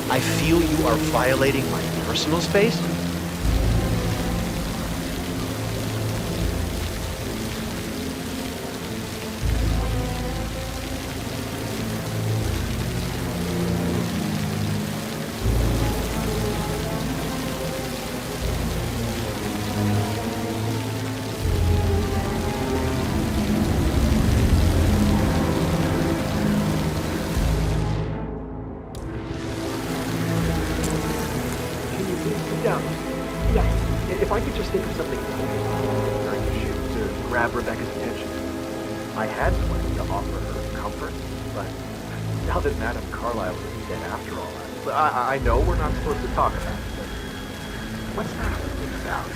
I feel you are violating my personal space? If I could just think of something during the shoot to grab Rebecca's attention. I had plenty to offer her comfort, but now that Madame Carlyle is dead after all, I know we're not supposed to talk about it, but what's that about?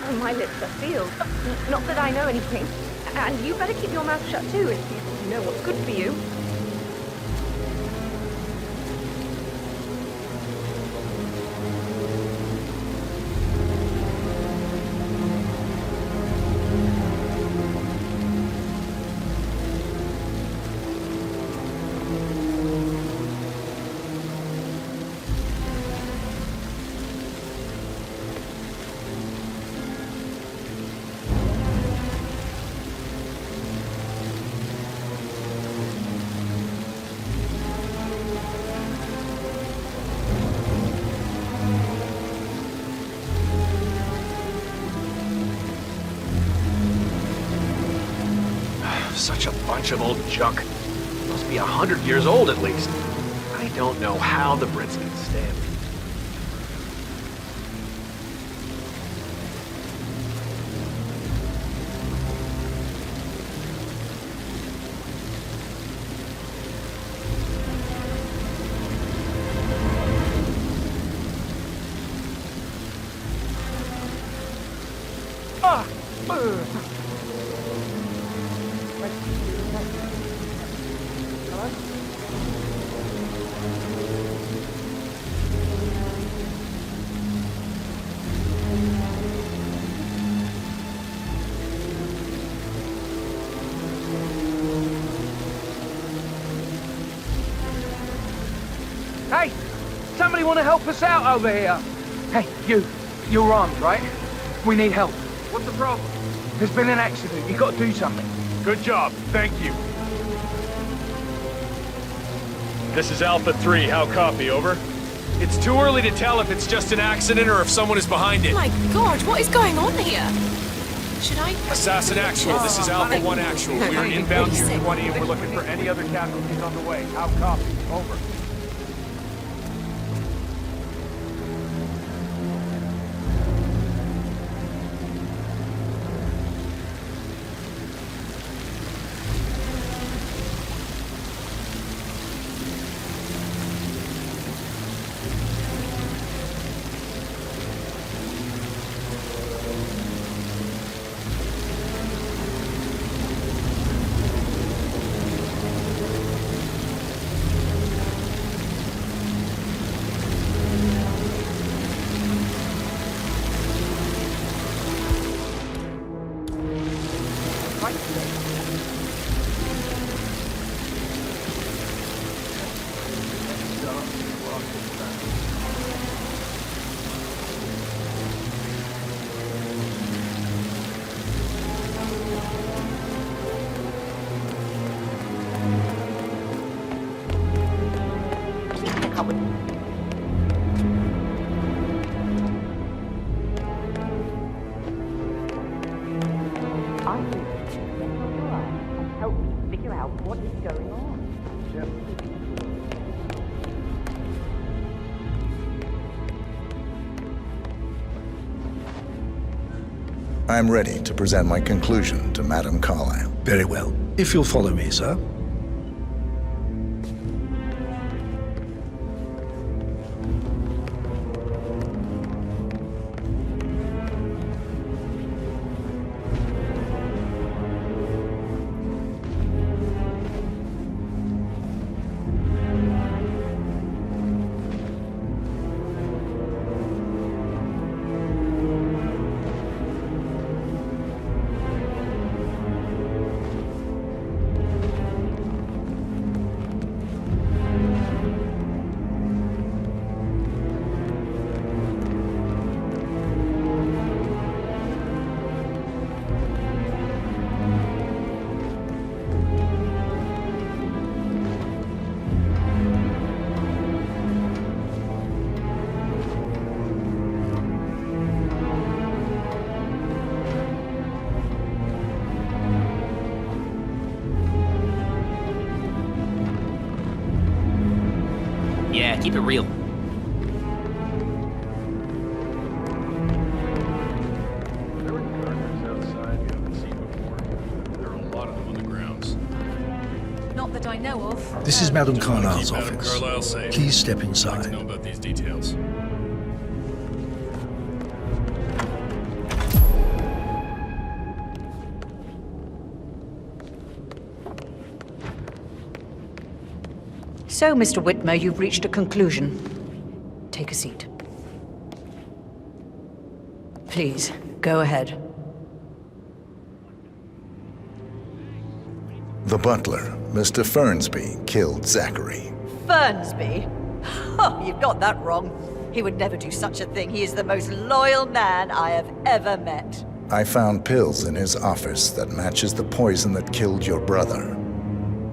Oh, my lips are sealed. Not that I know anything. And you better keep your mouth shut too if you know what's good for you. Such a bunch of old junk. Must be 100 years old at least. I don't know how the Brits can stand it. Hey, somebody want to help us out over here? Hey, you're armed, right? We need help. What's the problem? There's been an accident. You got to do something. Good job. Thank you. This is Alpha 3. How copy? Over? It's too early to tell if it's just an accident or if someone is behind it. Oh my god, what is going on here? Should I... Assassin Actual, this is Alpha 1 Actual. We are inbound to 20 and we're looking for any other casualties on the way. How copy? Over. I'm ready to present my conclusion to Madame Carlyle. Very well. If you'll follow me, sir. Yeah, keep it real. There were carters outside we haven't seen before. There are a lot of them on the grounds. Not that I know of. This is Madame Just wanna Carlyle's keep Madame office. Carlyle safe. Please step I'd like inside. to know about these details. So, Mr. Whitmer, you've reached a conclusion. Take a seat. Please, go ahead. The butler, Mr. Fernsby, killed Zachary. Fernsby? Oh, you've got that wrong. He would never do such a thing. He is the most loyal man I have ever met. I found pills in his office that matches the poison that killed your brother.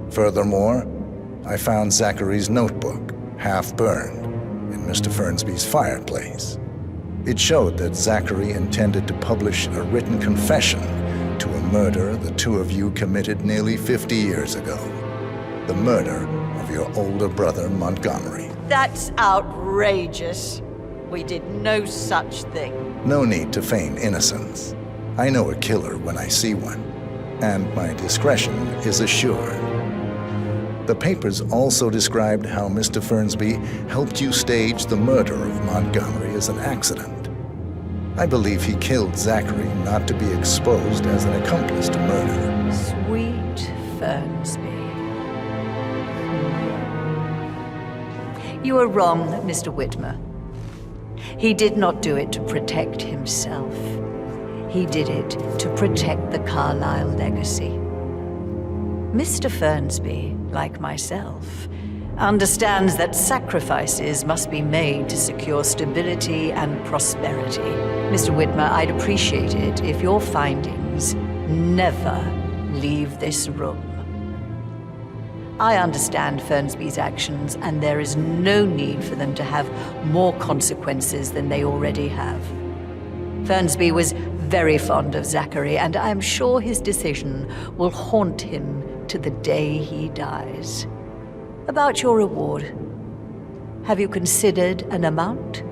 Furthermore, I found Zachary's notebook, half burned, in Mr. Fernsby's fireplace. It showed that Zachary intended to publish a written confession led to a murder the two of you committed nearly 50 years ago. The murder of your older brother, Montgomery. That's outrageous. We did no such thing. No need to feign innocence. I know a killer when I see one, and my discretion is assured. The papers also described how Mr. Fernsby helped you stage the murder of Montgomery as an accident. I believe he killed Zachary not to be exposed as an accomplice to murder. Sweet Fernsby. You are wrong, Mr. Whitmer. He did not do it to protect himself. He did it to protect the Carlyle legacy. Mr. Fernsby, like myself, understands that sacrifices must be made to secure stability and prosperity. Mr. Whitmer, I'd appreciate it if your findings never leave this room. I understand Fernsby's actions, and there is no need for them to have more consequences than they already have. Fernsby was very fond of Zachary, and I'm sure his decision will haunt him to the day he dies. About your reward, have you considered an amount?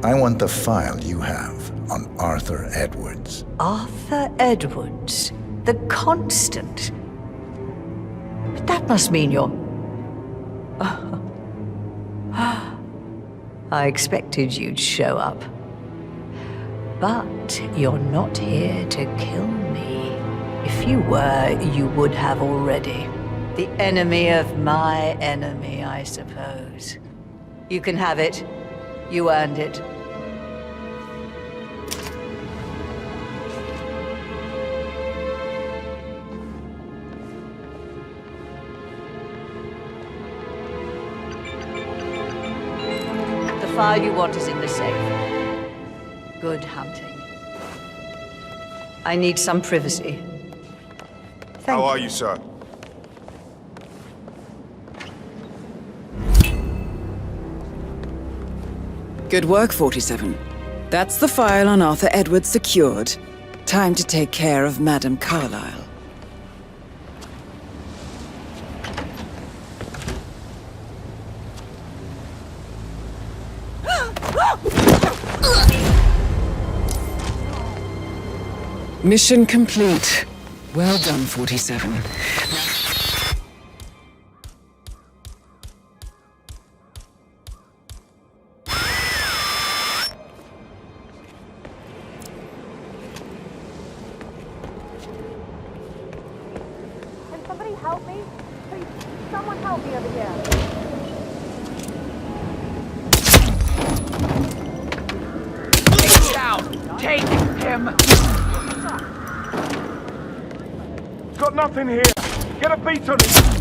I want the file you have on Arthur Edwards. Arthur Edwards, the Constant. But that must mean you're... I expected you'd show up. But you're not here to kill me. If you were, you would have already. The enemy of my enemy, I suppose. You can have it. You earned it. The file you want is in the safe. Good hunting. I need some privacy. How are you, sir? Good work, 47. That's the file on Arthur Edwards secured. Time to take care of Madame Carlyle. Mission complete. Well done, 47. Can somebody help me? Please, someone help me over here. Take down! Take him! Got nothing here. Get a beat on it.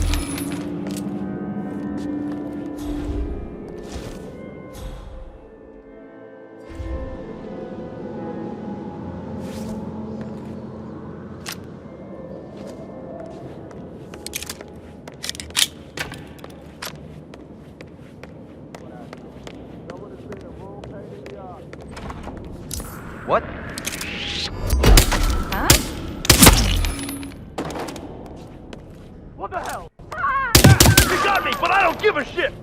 What? Huh? What the hell? You got me, but I don't give a shit!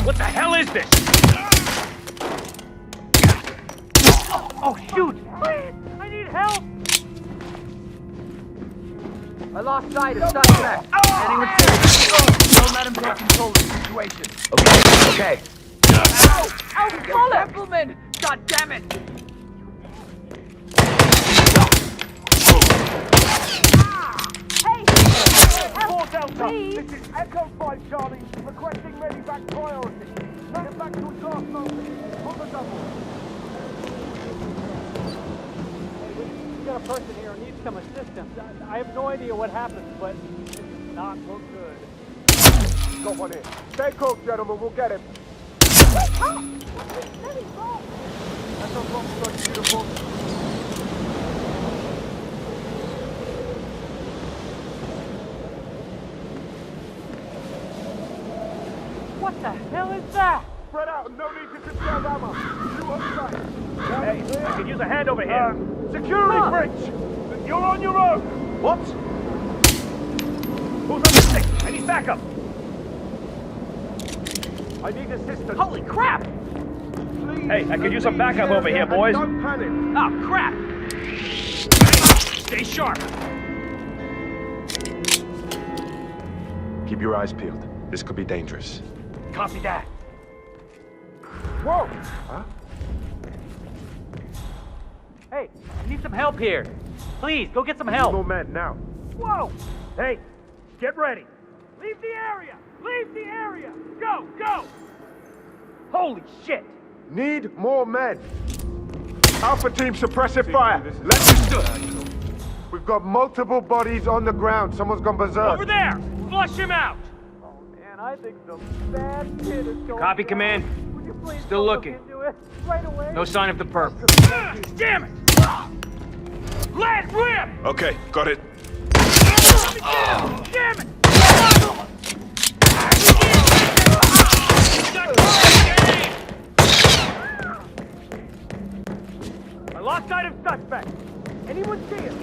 What the hell is this? Oh, shoot! Please! I need help! I lost sight of suspect. Anyone serious? Don't let him take control of the situation. Okay. Ow! Oh, bollocks! Gentlemen! God damn it! Hey! Four Help! Delta! Please! This is Echo 5 Charlie, requesting medivac priority. Get back to his last moment. On the double. got a person here who needs some assistance. I have no idea what happened, but it does not look good. Got one here. Stay cool, gentlemen. We'll get him. That's not wrong, beautiful. What the hell is that? Spread out. No need to conserve ammo. You on sight. Hey, I could use a hand over here. Security breach. You're on your own. What? Who's on the stick? I need backup. I need assistance. Holy crap! Please, Hey, I could use some backup over here, boys. Don't panic. Oh, crap! Stay sharp. Keep your eyes peeled. This could be dangerous. Copy that. Whoa! Huh? Hey, I need some help here. Please, go get some help. More men now. Whoa! Hey, get ready. Leave the area! Leave the area! Go, go! Holy shit! Need more men. Alpha team, suppressive fire. Let's do it. We've got multiple bodies on the ground. Someone's gone berserk. Over there! Flush him out! Oh man, I think some bad shit is going Copy, down. command. Would you please Still go looking. look into it right away? No sign of the perp. Damn it! Let rip! Okay, got it. Damn it! I lost sight of suspect. Anyone see him?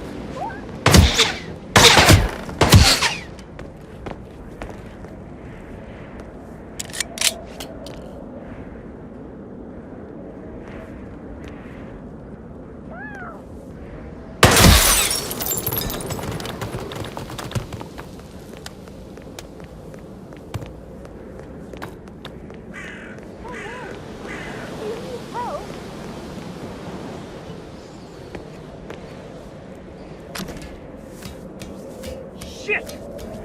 Shit!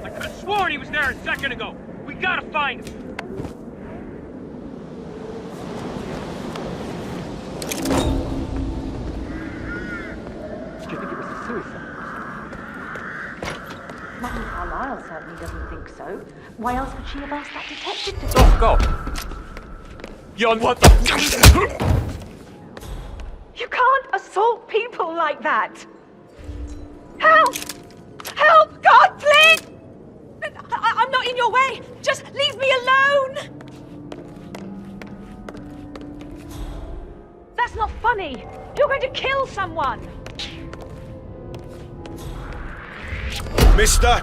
I could have sworn he was there a second ago. We gotta find him. Do you think it was a suicide? Madame Carlyle certainly doesn't think so. Why else would she have asked that detective to Go! Yon, what the... You can't assault people like that! Help! Help! God, please! I'm not in your way! Just leave me alone! That's not funny! You're going to kill someone! Mister!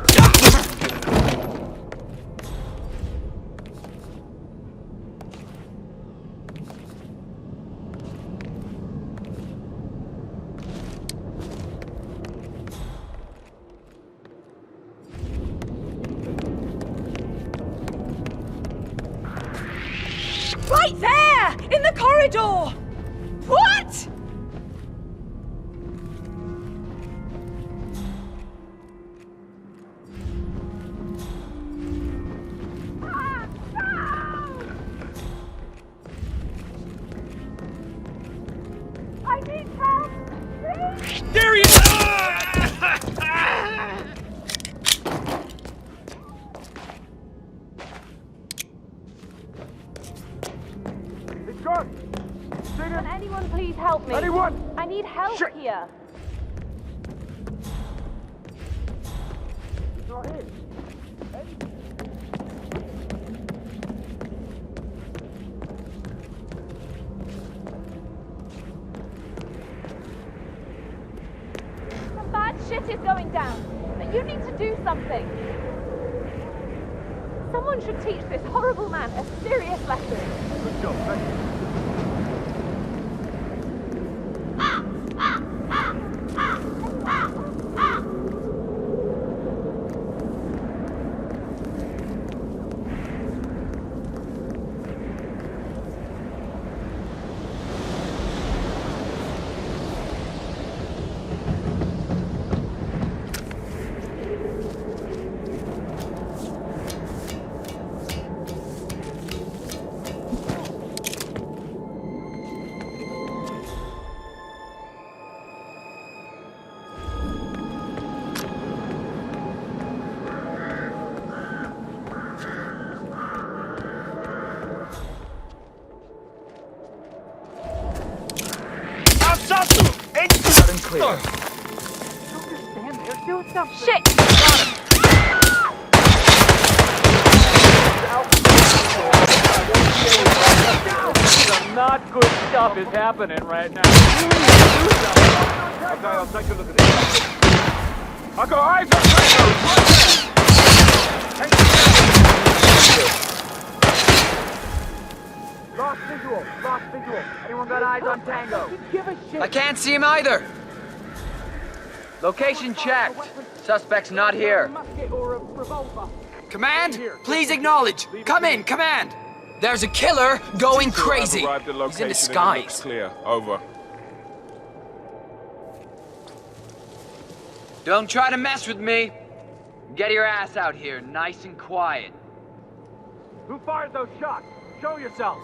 Right there! In the corridor! What? I need help! Please! There he is! He's gone! Can anyone please help me? Anyone? I need help here. He's not here. Some bad shit is going down. You need to do something. Someone should teach this horrible man a serious lesson. Good job, thank you. clear. Don't just stand there. Do something. Shit! Some not good stuff is happening right now. Okay, I'll take a look at this. I got eyes on Tango! Lost visual. Anyone got eyes on Tango? Give a shit. I can't see him either. Location checked. Suspect's not here. Command, please acknowledge. Come in, command. There's a killer going crazy. He's in disguise. Clear. Over. Don't try to mess with me. Get your ass out here, nice and quiet. Who fired those shots? Show yourself.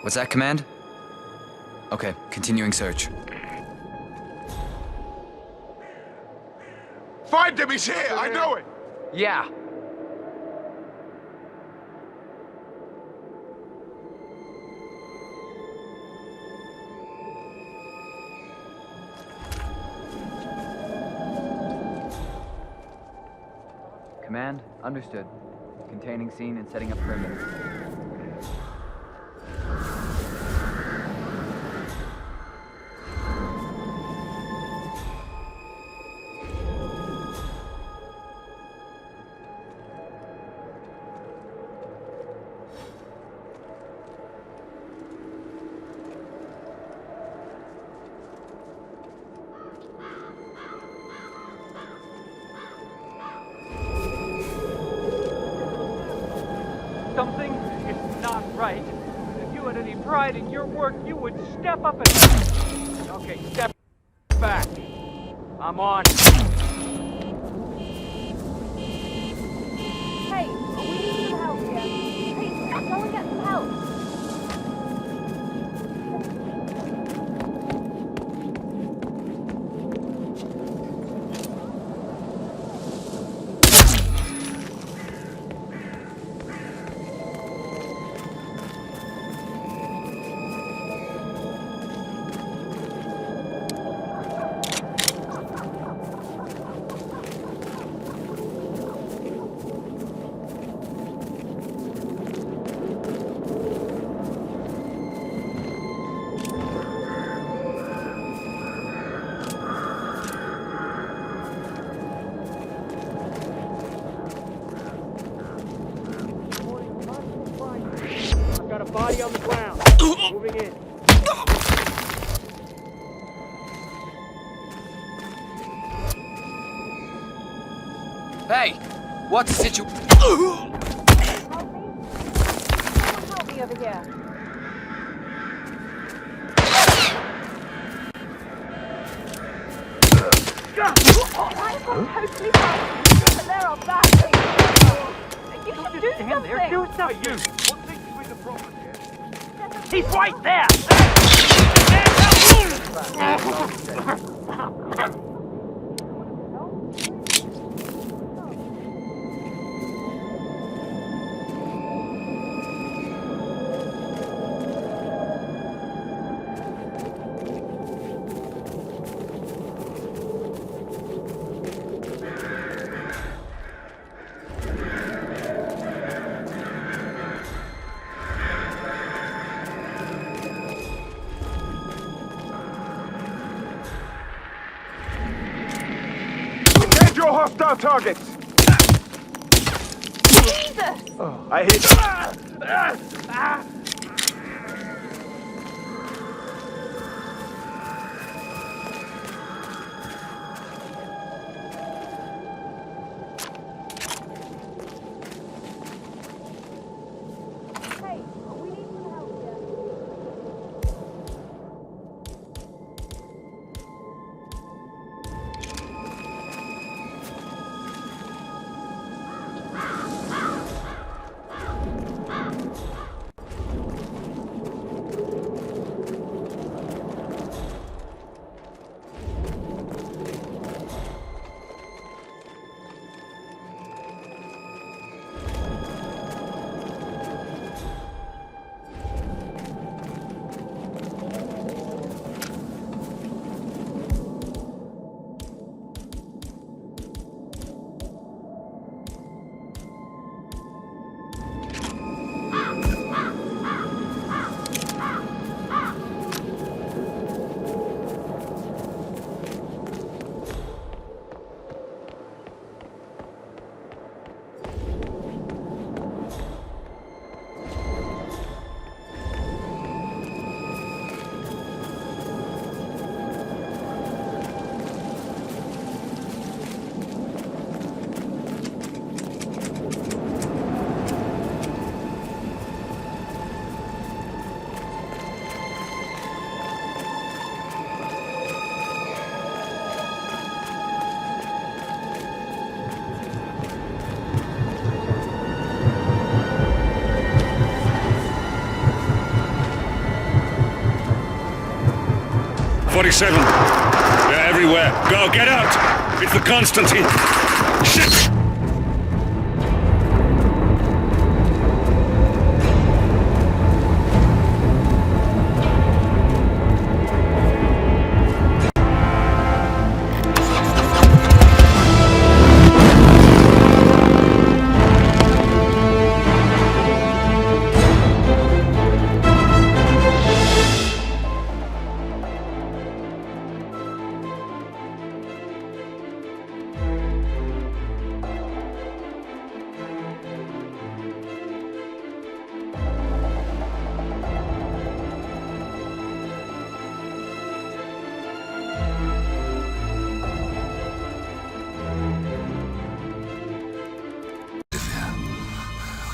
What's that, command? Okay, continuing search. Find him, he's here, I know it! Yeah. Command, understood. Containing scene and setting up perimeter. Something is not right. If you had any pride in your work, you would step up and... Okay, step back. I'm on. Hey, we need some help here. Hey, go and get some help. Body on the ground. Moving in. Hey, what's the situation? Help me over here. I've got totally fine, but there are bad things. You should do something. There, do something. You. What seems to be the problem here? He's right there. Hostile targets! Jesus! Oh, I hit. 47. They're everywhere. Go, get out! It's the Constantine. Shit!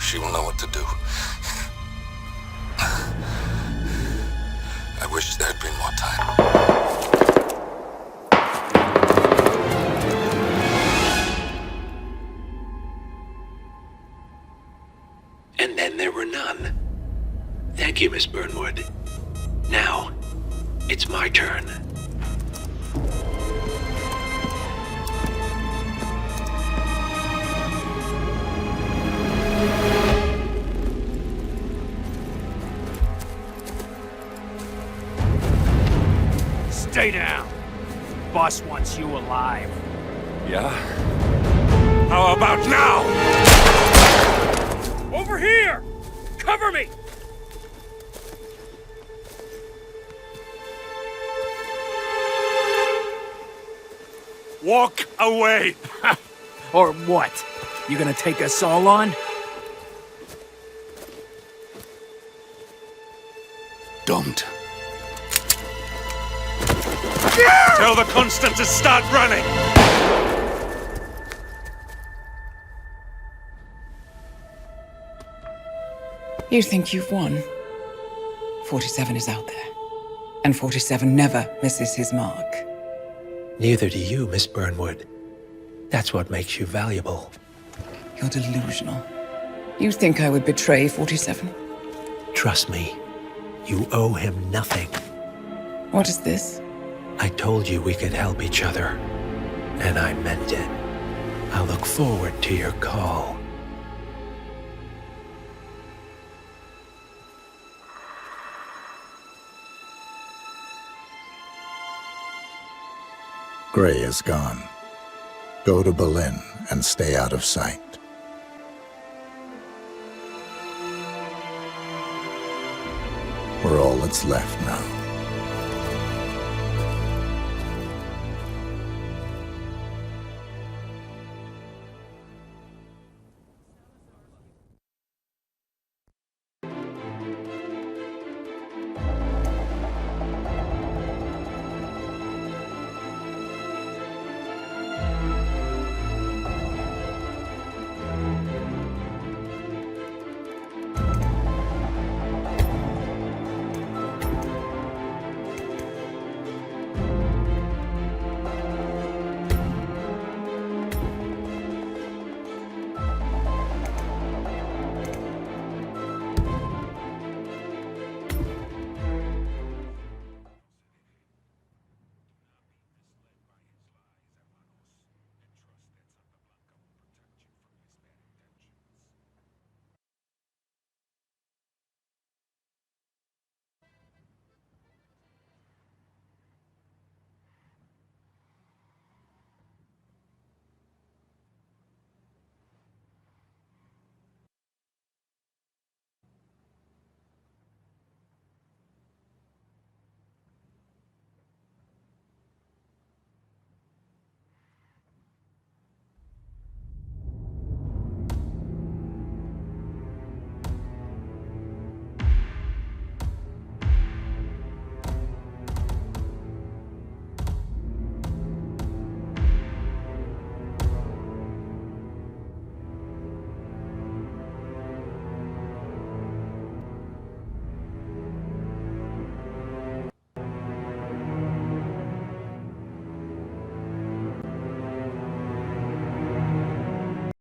She will know what to do. I wish there had been more time. And then there were none. Thank you, Miss Burnwood. Now, it's my turn. Stay down. Boss wants you alive. Yeah? How about now? Over here! Cover me! Walk away! Or what? You gonna take us all on? Don't. Tell the Constant to start running! You think you've won? 47 is out there. And 47 never misses his mark. Neither do you, Miss Burnwood. That's what makes you valuable. You're delusional. You think I would betray 47? Trust me, you owe him nothing. What is this? I told you we could help each other, and I meant it. I'll look forward to your call. Gray is gone. Go to Berlin and stay out of sight. We're all that's left now.